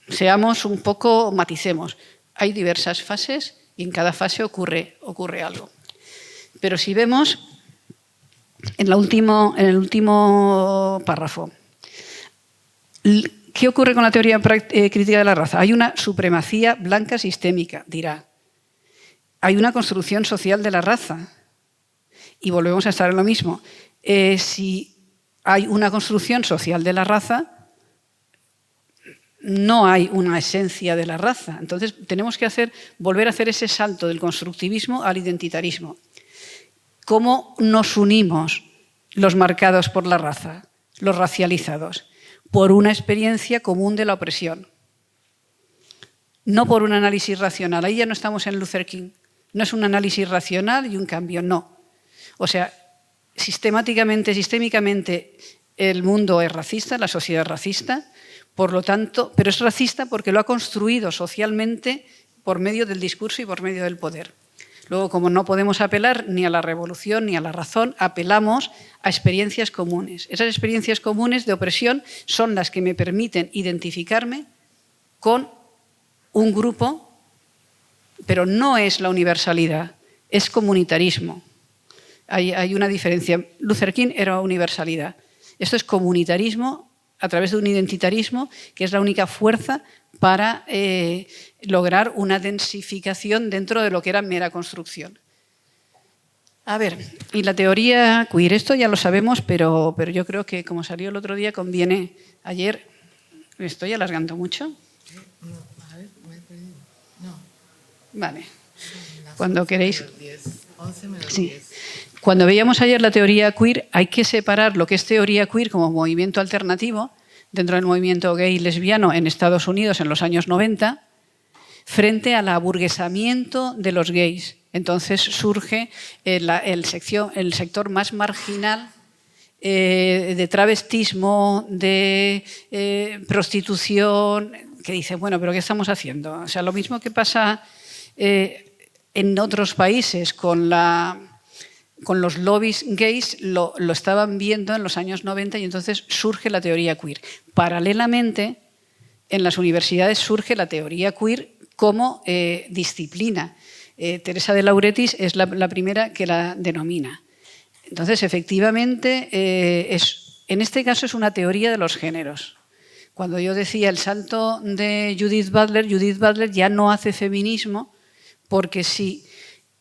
Seamos un poco, maticemos. Hay diversas fases y en cada fase ocurre algo. Pero si vemos en el último párrafo, ¿qué ocurre con la teoría crítica de la raza? Hay una supremacía blanca sistémica, dirá. Hay una construcción social de la raza. Y volvemos a estar en lo mismo. Si hay una construcción social de la raza, no hay una esencia de la raza. Entonces tenemos que volver a hacer ese salto del constructivismo al identitarismo. ¿Cómo nos unimos los marcados por la raza, los racializados? Por una experiencia común de la opresión. No por un análisis racional. Ahí ya no estamos en Luther King. No es un análisis racional y un cambio, no. O sea, sistémicamente, el mundo es racista, la sociedad es racista, por lo tanto, pero es racista porque lo ha construido socialmente por medio del discurso y por medio del poder. Luego, como no podemos apelar ni a la revolución ni a la razón, apelamos a experiencias comunes. Esas experiencias comunes de opresión son las que me permiten identificarme con un grupo, pero no es la universalidad, es comunitarismo. Hay una diferencia. Luther King era universalidad. Esto es comunitarismo a través de un identitarismo que es la única fuerza para lograr una densificación dentro de lo que era mera construcción. A ver, y la teoría queer, esto ya lo sabemos, pero yo creo que como salió el otro día conviene ayer. ¿Me estoy alargando mucho? No, a ver, me he perdido. No. Vale. Cuando queréis. 11 menos 10. Sí. Cuando veíamos ayer la teoría queer, hay que separar lo que es teoría queer como movimiento alternativo dentro del movimiento gay y lesbiano en Estados Unidos en los años 90, frente al aburguesamiento de los gays. Entonces surge el sector más marginal de travestismo, de prostitución, que dicen, bueno, ¿pero qué estamos haciendo? O sea, lo mismo que pasa en otros países con los lobbies gays, lo estaban viendo en los años 90 y entonces surge la teoría queer. Paralelamente, en las universidades surge la teoría queer como disciplina. Teresa de Lauretis es la primera que la denomina. Entonces, efectivamente, en este caso es una teoría de los géneros. Cuando yo decía el salto de Judith Butler ya no hace feminismo, porque si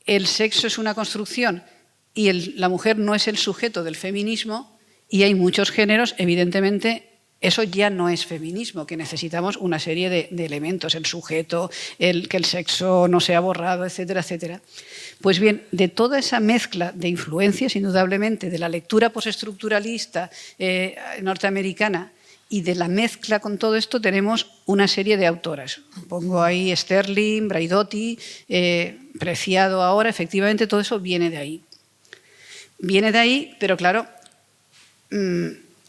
el sexo es una construcción y la mujer no es el sujeto del feminismo, y hay muchos géneros, evidentemente eso ya no es feminismo, que necesitamos una serie de elementos, el sujeto, que el sexo no sea borrado, etcétera, etcétera. Pues bien, de toda esa mezcla de influencias, indudablemente, de la lectura postestructuralista norteamericana y de la mezcla con todo esto, tenemos una serie de autoras. Pongo ahí Sterling, Braidotti, Preciado ahora, efectivamente todo eso viene de ahí. Viene de ahí, pero claro,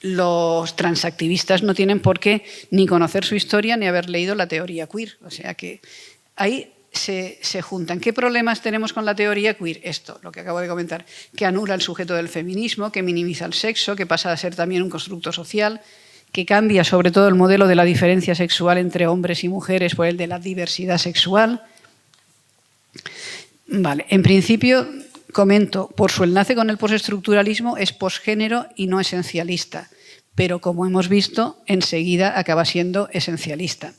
los transactivistas no tienen por qué ni conocer su historia ni haber leído la teoría queer. O sea que ahí se juntan. ¿Qué problemas tenemos con la teoría queer? Esto, lo que acabo de comentar, que anula el sujeto del feminismo, que minimiza el sexo, que pasa a ser también un constructo social, que cambia sobre todo el modelo de la diferencia sexual entre hombres y mujeres por el de la diversidad sexual. Vale, en principio, comento, por su enlace con el postestructuralismo es posgénero y no esencialista, pero como hemos visto, enseguida acaba siendo esencialista.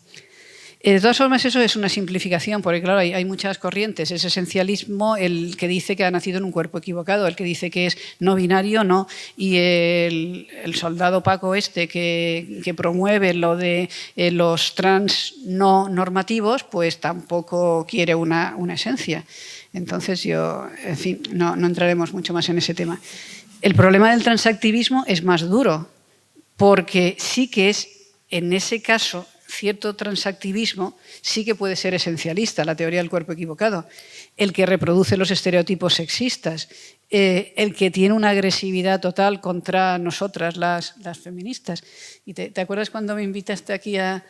De todas formas, eso es una simplificación, porque claro, hay muchas corrientes. Es esencialismo el que dice que ha nacido en un cuerpo equivocado, el que dice que es no binario, no, y el soldado Paco que promueve lo de los trans no normativos, pues tampoco quiere una esencia. Entonces yo, en fin, no entraremos mucho más en ese tema. El problema del transactivismo es más duro, porque sí que es, en ese caso, cierto transactivismo sí que puede ser esencialista, la teoría del cuerpo equivocado, el que reproduce los estereotipos sexistas, el que tiene una agresividad total contra nosotras, las feministas. ¿Y te acuerdas cuando me invitaste aquí a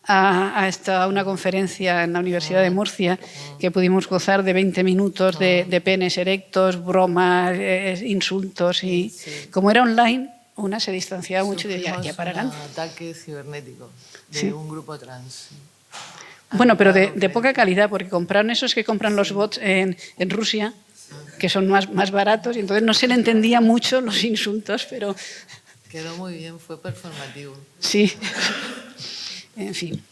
una conferencia en la Universidad de Murcia, que pudimos gozar de 20 minutos de penes erectos, bromas, insultos? Y como era online, una se distanciaba mucho y decía, ya pararán. Un ataque cibernético de un grupo trans. Bueno, pero de poca calidad, porque compraron esos que compran los bots en Rusia, que son más baratos, y entonces no se le entendía mucho los insultos, pero... Quedó muy bien, fue performativo. Sí. En fin.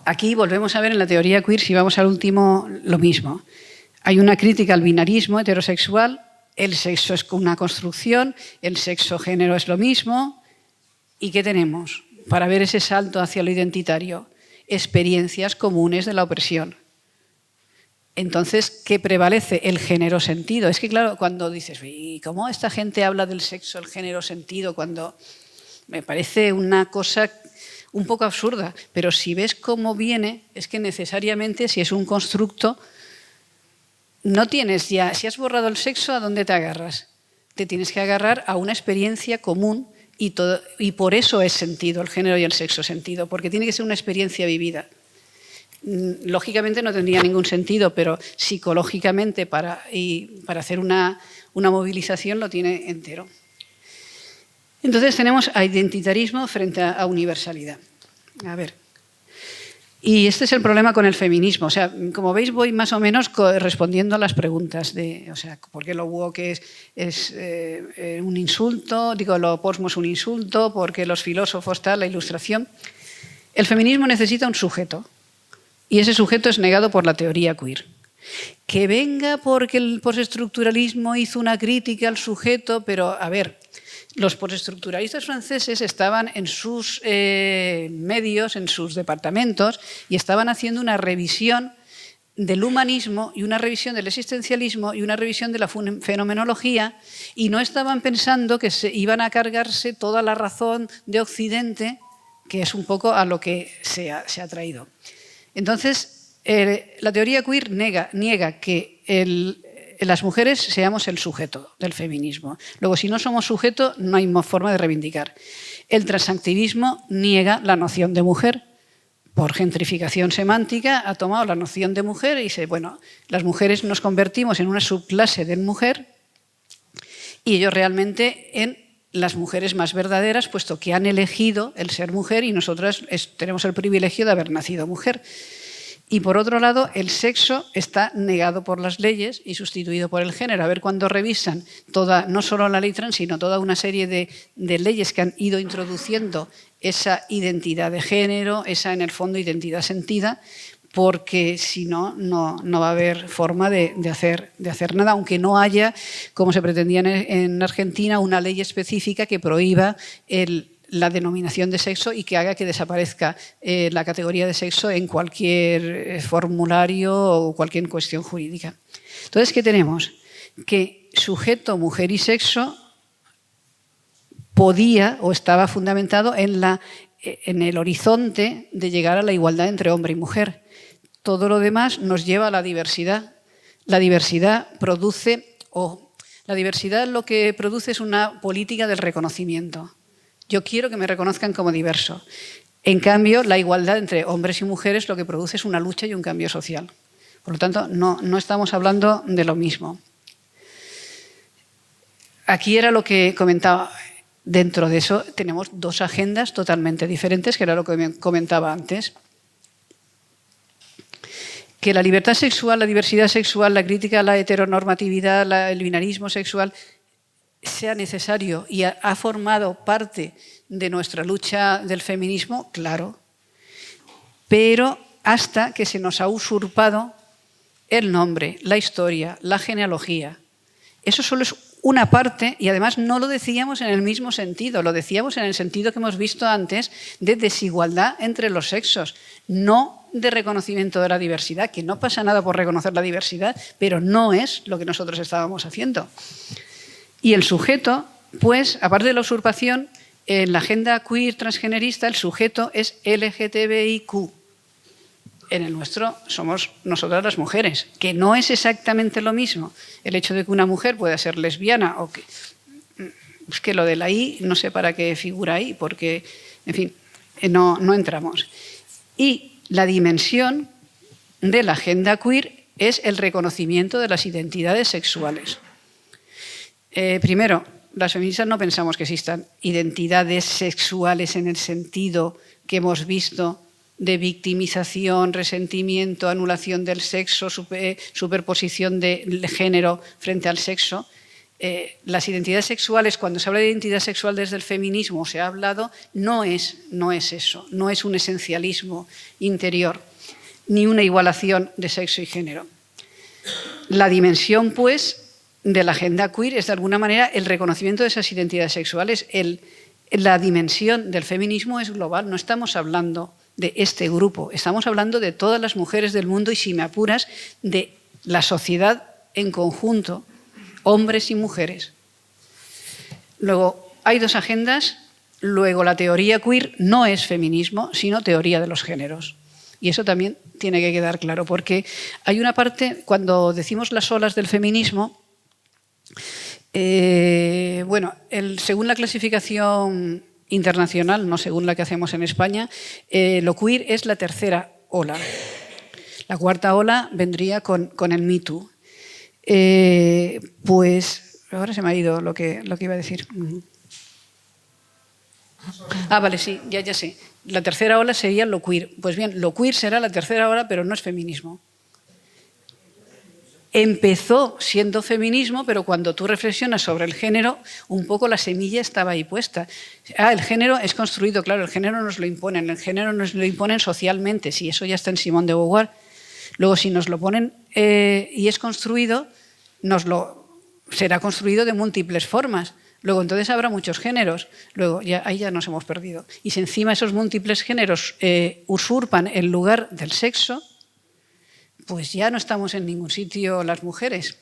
Aquí volvemos a ver en la teoría queer, si vamos al último, lo mismo. Hay una crítica al binarismo heterosexual, el sexo es una construcción, el sexo-género es lo mismo. ¿Y qué tenemos para ver ese salto hacia lo identitario? Experiencias comunes de la opresión. Entonces, ¿qué prevalece? El género-sentido. Es que, claro, cuando dices, ¿y cómo esta gente habla del sexo, el género-sentido? Cuando me parece una cosa un poco absurda, pero si ves cómo viene, es que necesariamente, si es un constructo, no tienes ya, si has borrado el sexo, ¿a dónde te agarras? Te tienes que agarrar a una experiencia común y por eso es sentido, el género y el sexo sentido, porque tiene que ser una experiencia vivida. Lógicamente no tendría ningún sentido, pero psicológicamente para hacer una movilización lo tiene entero. Entonces tenemos a identitarismo frente a universalidad. A ver. Y este es el problema con el feminismo. O sea, como veis, voy más o menos respondiendo a las preguntas de, o sea, ¿por qué lo woke es un insulto? Digo, lo posmo es un insulto, porque los filósofos tal, la ilustración. El feminismo necesita un sujeto, y ese sujeto es negado por la teoría queer. Que venga porque el postestructuralismo hizo una crítica al sujeto, pero a ver, los postestructuralistas franceses estaban en sus medios, en sus departamentos, y estaban haciendo una revisión del humanismo y una revisión del existencialismo y una revisión de la fenomenología, y no estaban pensando que iban a cargarse toda la razón de Occidente, que es un poco a lo que se ha traído. Entonces, la teoría queer niega que las mujeres seamos el sujeto del feminismo. Luego, si no somos sujeto, no hay forma de reivindicar. El transactivismo niega la noción de mujer. Por gentrificación semántica ha tomado la noción de mujer y dice, bueno, las mujeres nos convertimos en una subclase de mujer y ellos realmente en las mujeres más verdaderas, puesto que han elegido el ser mujer y nosotras tenemos el privilegio de haber nacido mujer. Y por otro lado, el sexo está negado por las leyes y sustituido por el género. A ver cuando revisan no solo la ley trans, sino toda una serie de leyes que han ido introduciendo esa identidad de género, esa en el fondo identidad sentida, porque si no, no va a haber forma de hacer nada, aunque no haya, como se pretendía en Argentina, una ley específica que prohíba la denominación de sexo y que haga que desaparezca la categoría de sexo en cualquier formulario o cualquier cuestión jurídica. Entonces, ¿qué tenemos? Que sujeto, mujer y sexo podía o estaba fundamentado en el horizonte de llegar a la igualdad entre hombre y mujer. Todo lo demás nos lleva a la diversidad. La diversidad lo que produce es una política del reconocimiento. Yo quiero que me reconozcan como diverso. En cambio, la igualdad entre hombres y mujeres lo que produce es una lucha y un cambio social. Por lo tanto, no estamos hablando de lo mismo. Aquí era lo que comentaba. Dentro de eso tenemos dos agendas totalmente diferentes, que era lo que me comentaba antes. Que la libertad sexual, la diversidad sexual, la crítica a la heteronormatividad, el binarismo sexual sea necesario y ha formado parte de nuestra lucha del feminismo, claro, pero hasta que se nos ha usurpado el nombre, la historia, la genealogía. Eso solo es una parte y además no lo decíamos en el mismo sentido, lo decíamos en el sentido que hemos visto antes de desigualdad entre los sexos, no de reconocimiento de la diversidad, que no pasa nada por reconocer la diversidad, pero no es lo que nosotros estábamos haciendo. Y el sujeto, pues, aparte de la usurpación, en la agenda queer transgenerista el sujeto es LGTBIQ. En el nuestro somos nosotras las mujeres, que no es exactamente lo mismo. El hecho de que una mujer pueda ser lesbiana o que... Es que lo de la I no sé para qué figura ahí, porque, en fin, no entramos. Y la dimensión de la agenda queer es el reconocimiento de las identidades sexuales. Primero, las feministas no pensamos que existan identidades sexuales en el sentido que hemos visto de victimización, resentimiento, anulación del sexo, superposición del género frente al sexo. Las identidades sexuales, cuando se habla de identidad sexual desde el feminismo, se ha hablado, no es eso, no es un esencialismo interior, ni una igualación de sexo y género. La dimensión, pues, de la agenda queer es de alguna manera el reconocimiento de esas identidades sexuales. La dimensión del feminismo es global, no estamos hablando de este grupo, estamos hablando de todas las mujeres del mundo y, si me apuras, de la sociedad en conjunto, hombres y mujeres. Luego, hay dos agendas. Luego, la teoría queer no es feminismo, sino teoría de los géneros. Y eso también tiene que quedar claro, porque hay una parte, cuando decimos las olas del feminismo, según la clasificación internacional, no según la que hacemos en España, lo queer es la tercera ola. La cuarta ola vendría con el Me Too. Pues ahora se me ha ido lo que iba a decir. Vale, sí, ya sé. La tercera ola sería lo queer. Pues bien, lo queer será la tercera ola, pero no es feminismo. Empezó siendo feminismo, pero cuando tú reflexionas sobre el género, un poco la semilla estaba ahí puesta. El género es construido, claro, el género nos lo imponen, socialmente, sí, eso ya está en Simone de Beauvoir. Luego, si nos lo ponen y es construido, será construido de múltiples formas. Luego, entonces habrá muchos géneros. Luego, ahí ya nos hemos perdido. Y si encima esos múltiples géneros usurpan el lugar del sexo, pues ya no estamos en ningún sitio las mujeres.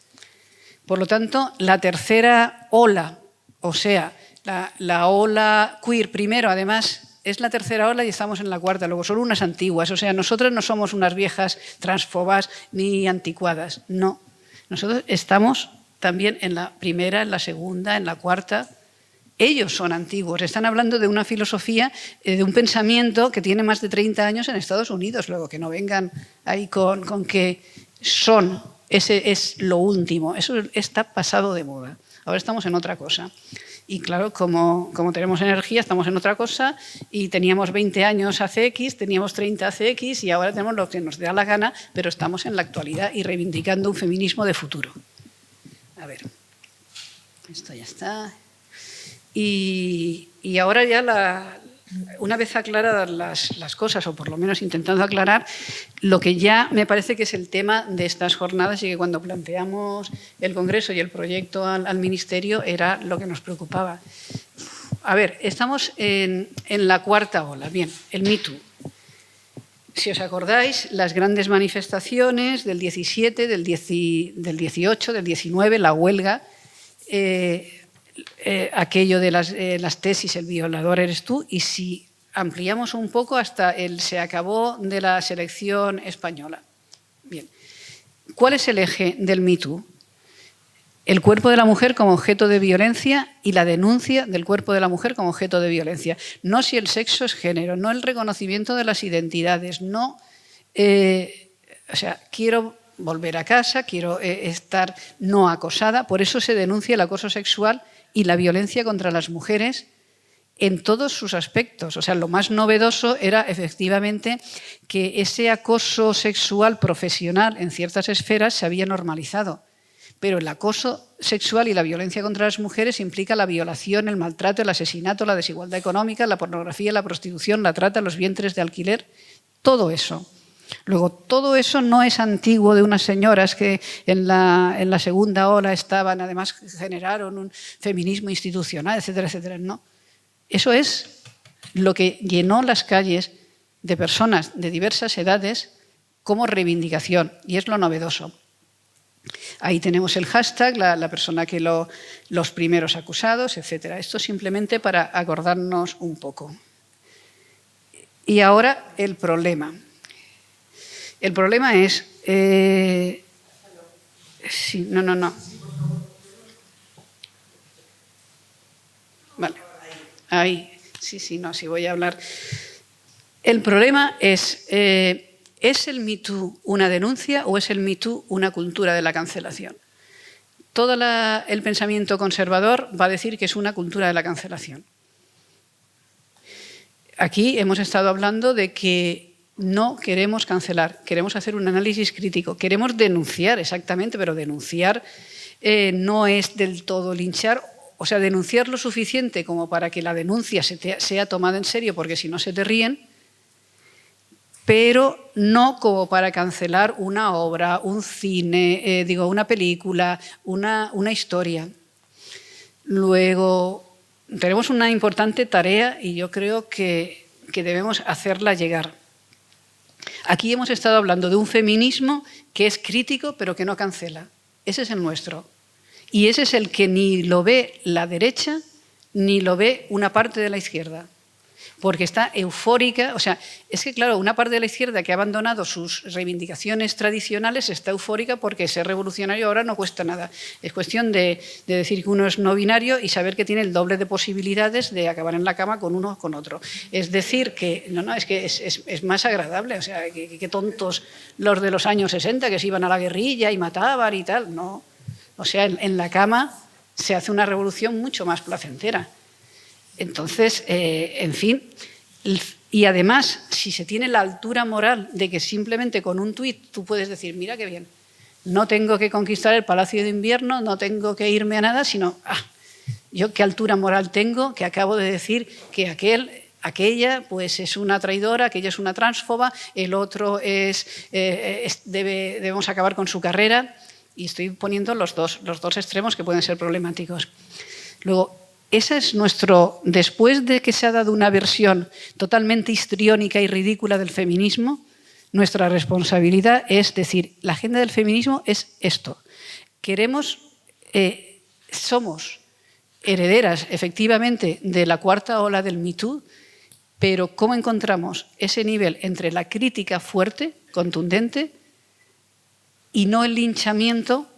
Por lo tanto, la tercera ola, o sea, la ola queer primero, además, es la tercera ola y estamos en la cuarta. Luego son unas antiguas, o sea, nosotras no somos unas viejas transfobas ni anticuadas, no. Nosotros estamos también en la primera, en la segunda, en la cuarta. Ellos son antiguos, están hablando de una filosofía, de un pensamiento que tiene más de 30 años en Estados Unidos. Luego, que no vengan ahí con que ese es lo último. Eso está pasado de moda. Ahora estamos en otra cosa. Y claro, como tenemos energía, estamos en otra cosa, y teníamos 20 años hace X, teníamos 30 hace X, y ahora tenemos lo que nos da la gana, pero estamos en la actualidad y reivindicando un feminismo de futuro. A ver, esto ya está. Y ahora ya, una vez aclaradas las cosas, o por lo menos intentando aclarar, lo que ya me parece que es el tema de estas jornadas, y que cuando planteamos el Congreso y el proyecto al Ministerio era lo que nos preocupaba. A ver, estamos en la cuarta ola. Bien, el Me Too. Si os acordáis, las grandes manifestaciones del 17, del 18, del 19, la huelga, aquello de las tesis, el violador eres tú, y si ampliamos un poco hasta el se acabó de la selección española. Bien, ¿cuál es el eje del Me Too? El cuerpo de la mujer como objeto de violencia y la denuncia del cuerpo de la mujer como objeto de violencia. No si el sexo es género, no el reconocimiento de las identidades, no... o sea, quiero volver a casa, quiero estar no acosada. Por eso se denuncia el acoso sexual y la violencia contra las mujeres en todos sus aspectos. O sea, lo más novedoso era efectivamente que ese acoso sexual profesional en ciertas esferas se había normalizado. Pero el acoso sexual y la violencia contra las mujeres implica la violación, el maltrato, el asesinato, la desigualdad económica, la pornografía, la prostitución, la trata, los vientres de alquiler, todo eso. Luego, todo eso no es antiguo de unas señoras que en la segunda ola estaban, además generaron un feminismo institucional, etcétera, etcétera. No. Eso es lo que llenó las calles de personas de diversas edades como reivindicación, y es lo novedoso. Ahí tenemos el hashtag, la persona que los primeros acusados, etcétera. Esto simplemente para acordarnos un poco. Y ahora el problema. El problema es... sí, no. Vale. Ahí. Sí, voy a hablar. El problema es... ¿es el Me Too una denuncia o es el Me Too una cultura de la cancelación? Todo el pensamiento conservador va a decir que es una cultura de la cancelación. Aquí hemos estado hablando de que no queremos cancelar, queremos hacer un análisis crítico, queremos denunciar exactamente, pero denunciar no es del todo linchar, o sea, denunciar lo suficiente como para que la denuncia sea tomada en serio, porque si no se te ríen, pero no como para cancelar una obra, un cine, una película, una historia. Luego, tenemos una importante tarea y yo creo que debemos hacerla llegar. Aquí hemos estado hablando de un feminismo que es crítico pero que no cancela. Ese es el nuestro. Y ese es el que ni lo ve la derecha ni lo ve una parte de la izquierda. Porque está eufórica, o sea, es que claro, una parte de la izquierda que ha abandonado sus reivindicaciones tradicionales está eufórica porque ser revolucionario ahora no cuesta nada. Es cuestión de decir que uno es no binario y saber que tiene el doble de posibilidades de acabar en la cama con uno o con otro. Es decir que, es que es más agradable, o sea, que tontos los de los años 60 que se iban a la guerrilla y mataban y tal, no. O sea, en la cama se hace una revolución mucho más placentera. Entonces, en fin, y además, si se tiene la altura moral de que simplemente con un tuit tú puedes decir, mira qué bien, no tengo que conquistar el Palacio de Invierno, no tengo que irme a nada, sino, yo qué altura moral tengo que acabo de decir que aquella pues es una traidora, aquella es una transfoba, el otro debemos acabar con su carrera, y estoy poniendo los dos extremos que pueden ser problemáticos. Luego, ese es nuestro, después de que se ha dado una versión totalmente histriónica y ridícula del feminismo, nuestra responsabilidad es decir, la agenda del feminismo es esto. Somos herederas efectivamente de la cuarta ola del Me Too, pero ¿cómo encontramos ese nivel entre la crítica fuerte, contundente, y no el linchamiento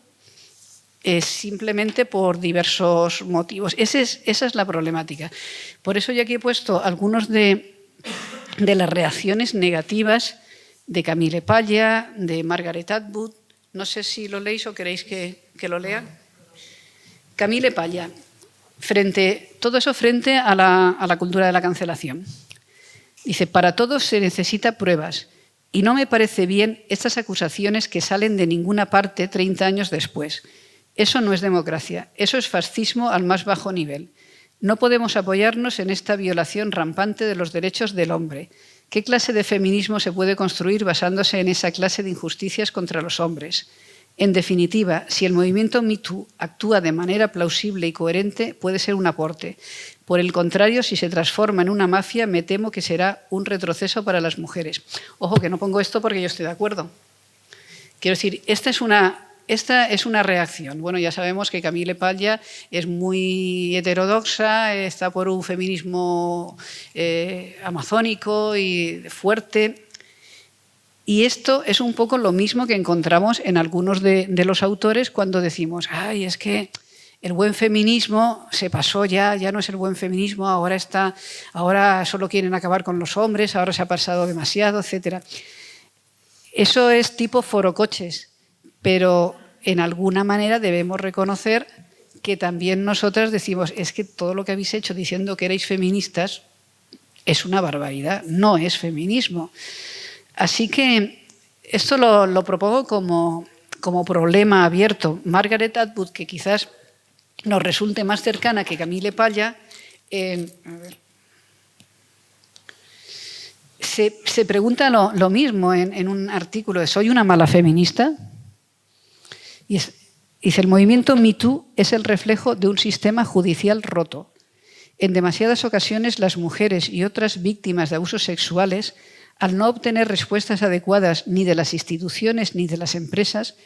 simplemente por diversos motivos. Esa es la problemática. Por eso yo aquí he puesto algunos de las reacciones negativas de Camille Paglia, de Margaret Atwood. No sé si lo leéis o queréis que lo lea. Camille Paglia, todo eso frente a la cultura de la cancelación. Dice, para todo se necesita pruebas y no me parece bien estas acusaciones que salen de ninguna parte 30 años después. Eso no es democracia, eso es fascismo al más bajo nivel. No podemos apoyarnos en esta violación rampante de los derechos del hombre. ¿Qué clase de feminismo se puede construir basándose en esa clase de injusticias contra los hombres? En definitiva, si el movimiento MeToo actúa de manera plausible y coherente, puede ser un aporte. Por el contrario, si se transforma en una mafia, me temo que será un retroceso para las mujeres. Ojo, que no pongo esto porque yo estoy de acuerdo. Quiero decir, esta es una reacción. Bueno, ya sabemos que Camille Paglia es muy heterodoxa, está por un feminismo amazónico y fuerte. Y esto es un poco lo mismo que encontramos en algunos de los autores cuando decimos, ay, es que el buen feminismo se pasó ya no es el buen feminismo, ahora solo quieren acabar con los hombres, ahora se ha pasado demasiado, etc. Eso es tipo forocoches, pero en alguna manera debemos reconocer que también nosotras decimos, es que todo lo que habéis hecho diciendo que erais feministas es una barbaridad, no es feminismo. Así que esto lo propongo como problema abierto. Margaret Atwood, que quizás nos resulte más cercana que Camille Paglia, se pregunta lo mismo en un artículo de ¿soy una mala feminista? Y dice, el movimiento MeToo es el reflejo de un sistema judicial roto. En demasiadas ocasiones las mujeres y otras víctimas de abusos sexuales, al no obtener respuestas adecuadas ni de las instituciones ni de las empresas,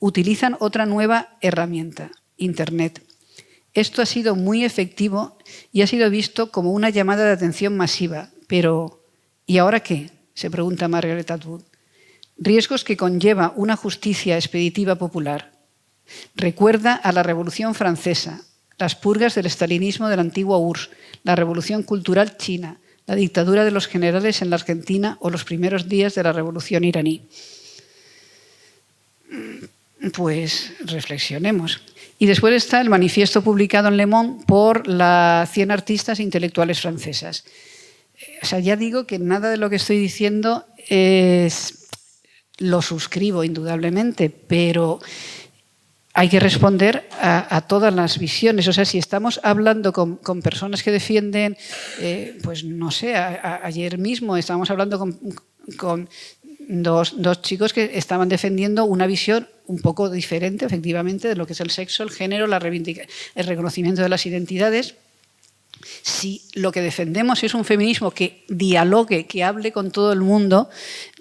utilizan otra nueva herramienta, Internet. Esto ha sido muy efectivo y ha sido visto como una llamada de atención masiva. Pero, ¿y ahora qué?, se pregunta Margaret Atwood. Riesgos que conlleva una justicia expeditiva popular. Recuerda a la Revolución Francesa, las purgas del estalinismo de la antigua URSS, la Revolución Cultural China, la dictadura de los generales en la Argentina o los primeros días de la Revolución iraní. Pues reflexionemos. Y después está el manifiesto publicado en Le Monde por las 100 artistas e intelectuales francesas. O sea, ya digo que nada de lo que estoy diciendo lo suscribo indudablemente, pero hay que responder a todas las visiones. O sea, si estamos hablando con personas que defienden, pues no sé, ayer mismo estábamos hablando con dos chicos que estaban defendiendo una visión un poco diferente, efectivamente, de lo que es el sexo, el género, el reconocimiento de las identidades. Si lo que defendemos es un feminismo que dialogue, que hable con todo el mundo,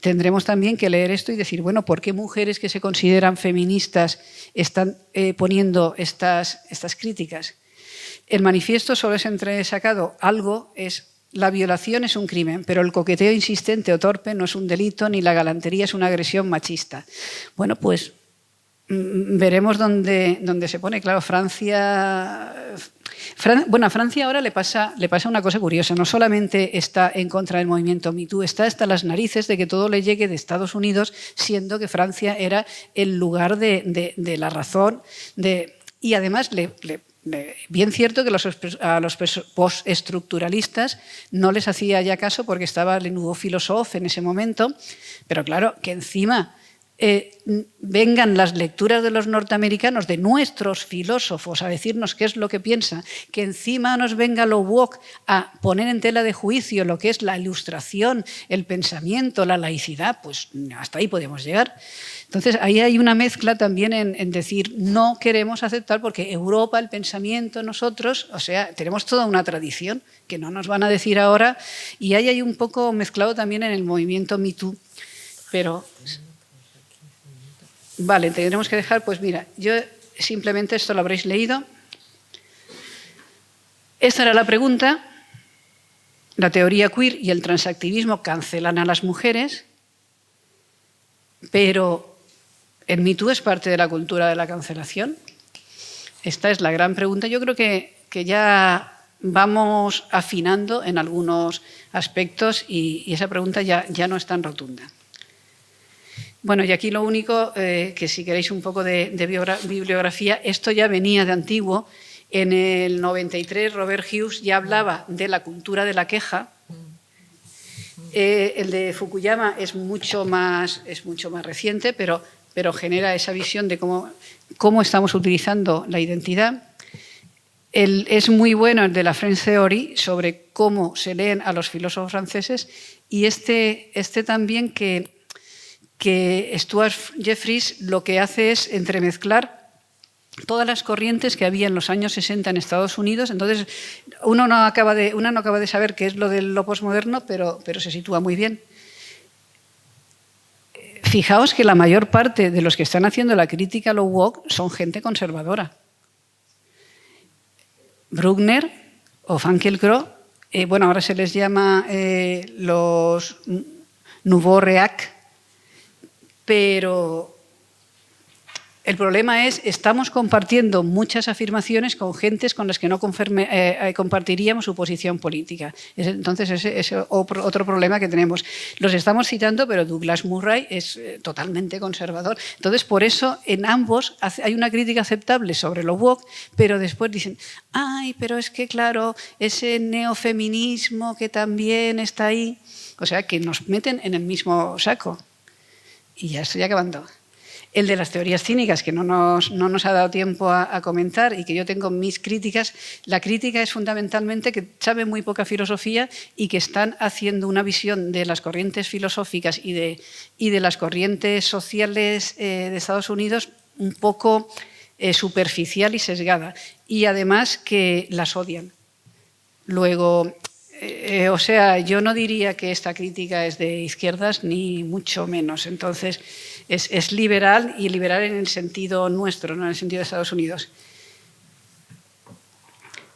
tendremos también que leer esto y decir, bueno, ¿por qué mujeres que se consideran feministas están poniendo estas críticas? El manifiesto solo es entresacado algo, la violación es un crimen, pero el coqueteo insistente o torpe no es un delito, ni la galantería es una agresión machista. Bueno, pues veremos dónde se pone. Claro, a Francia ahora le pasa una cosa curiosa. No solamente está en contra del movimiento MeToo, está hasta las narices de que todo le llegue de Estados Unidos, siendo que Francia era el lugar de la razón. Y además, bien cierto que a los postestructuralistas no les hacía ya caso porque estaba Le Nouveau Philosophe en ese momento, pero claro, que encima vengan las lecturas de los norteamericanos, de nuestros filósofos, a decirnos qué es lo que piensan, que encima nos venga lo woke a poner en tela de juicio lo que es la ilustración, el pensamiento, la laicidad, pues hasta ahí podemos llegar. Entonces, ahí hay una mezcla también en decir, no queremos aceptar porque Europa, el pensamiento, nosotros, o sea, tenemos toda una tradición que no nos van a decir ahora, y ahí hay un poco mezclado también en el movimiento MeToo. Pero vale, tendremos que dejar, pues mira, yo simplemente esto lo habréis leído. Esta era la pregunta. La teoría queer y el transactivismo cancelan a las mujeres, pero ¿el MeToo es parte de la cultura de la cancelación? Esta es la gran pregunta. Yo creo que ya vamos afinando en algunos aspectos y esa pregunta ya no es tan rotunda. Bueno, y aquí lo único, que si queréis un poco de bibliografía, esto ya venía de antiguo. En el 93 Robert Hughes ya hablaba de la cultura de la queja. El de Fukuyama es mucho más reciente, pero genera esa visión de cómo estamos utilizando la identidad. Es muy bueno el de la French Theory sobre cómo se leen a los filósofos franceses, y este también que Stuart Jeffries lo que hace es entremezclar todas las corrientes que había en los años 60 en Estados Unidos. Entonces, uno no acaba de saber qué es lo de lo posmoderno, pero se sitúa muy bien. Fijaos que la mayor parte de los que están haciendo la crítica a lo woke son gente conservadora. Bruckner o Finkielkraut, bueno, ahora se les llama los Nouveau Reac, pero el problema es estamos compartiendo muchas afirmaciones con gentes con las que no compartiríamos su posición política. Entonces, ese es otro problema que tenemos. Los estamos citando, pero Douglas Murray es totalmente conservador. Entonces, por eso, en ambos hay una crítica aceptable sobre lo woke, pero después dicen, ay, pero es que, claro, ese neofeminismo que también está ahí. O sea, que nos meten en el mismo saco. Y ya estoy acabando. El de las teorías cínicas, que no nos ha dado tiempo a comentar y que yo tengo mis críticas. La crítica es fundamentalmente que saben muy poca filosofía y que están haciendo una visión de las corrientes filosóficas y de las corrientes sociales de Estados Unidos un poco superficial y sesgada. Y además que las odian. Luego, o sea, yo no diría que esta crítica es de izquierdas, ni mucho menos. Entonces, es liberal, y liberal en el sentido nuestro, no en el sentido de Estados Unidos.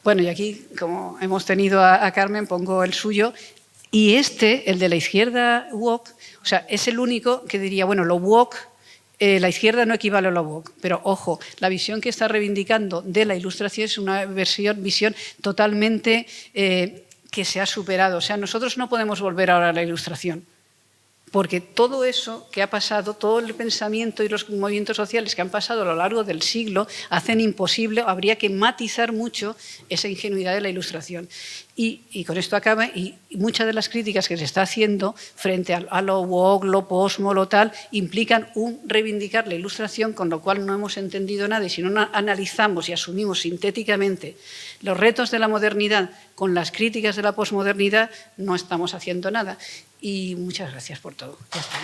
Bueno, y aquí, como hemos tenido a Carmen, pongo el suyo. Y el de la izquierda woke, o sea, es el único que diría, bueno, lo woke, la izquierda no equivale a lo woke, pero ojo, la visión que está reivindicando de la Ilustración es una visión totalmente que se ha superado. O sea, nosotros no podemos volver ahora a la Ilustración, porque todo eso que ha pasado, todo el pensamiento y los movimientos sociales que han pasado a lo largo del siglo hacen imposible, habría que matizar mucho esa ingenuidad de la Ilustración. Y con esto acaba, y muchas de las críticas que se está haciendo frente a lo woke, lo posmo, lo tal, implican reivindicar la Ilustración, con lo cual no hemos entendido nada. Y si no analizamos y asumimos sintéticamente los retos de la modernidad con las críticas de la posmodernidad, no estamos haciendo nada. Y muchas gracias por todo. Ya está.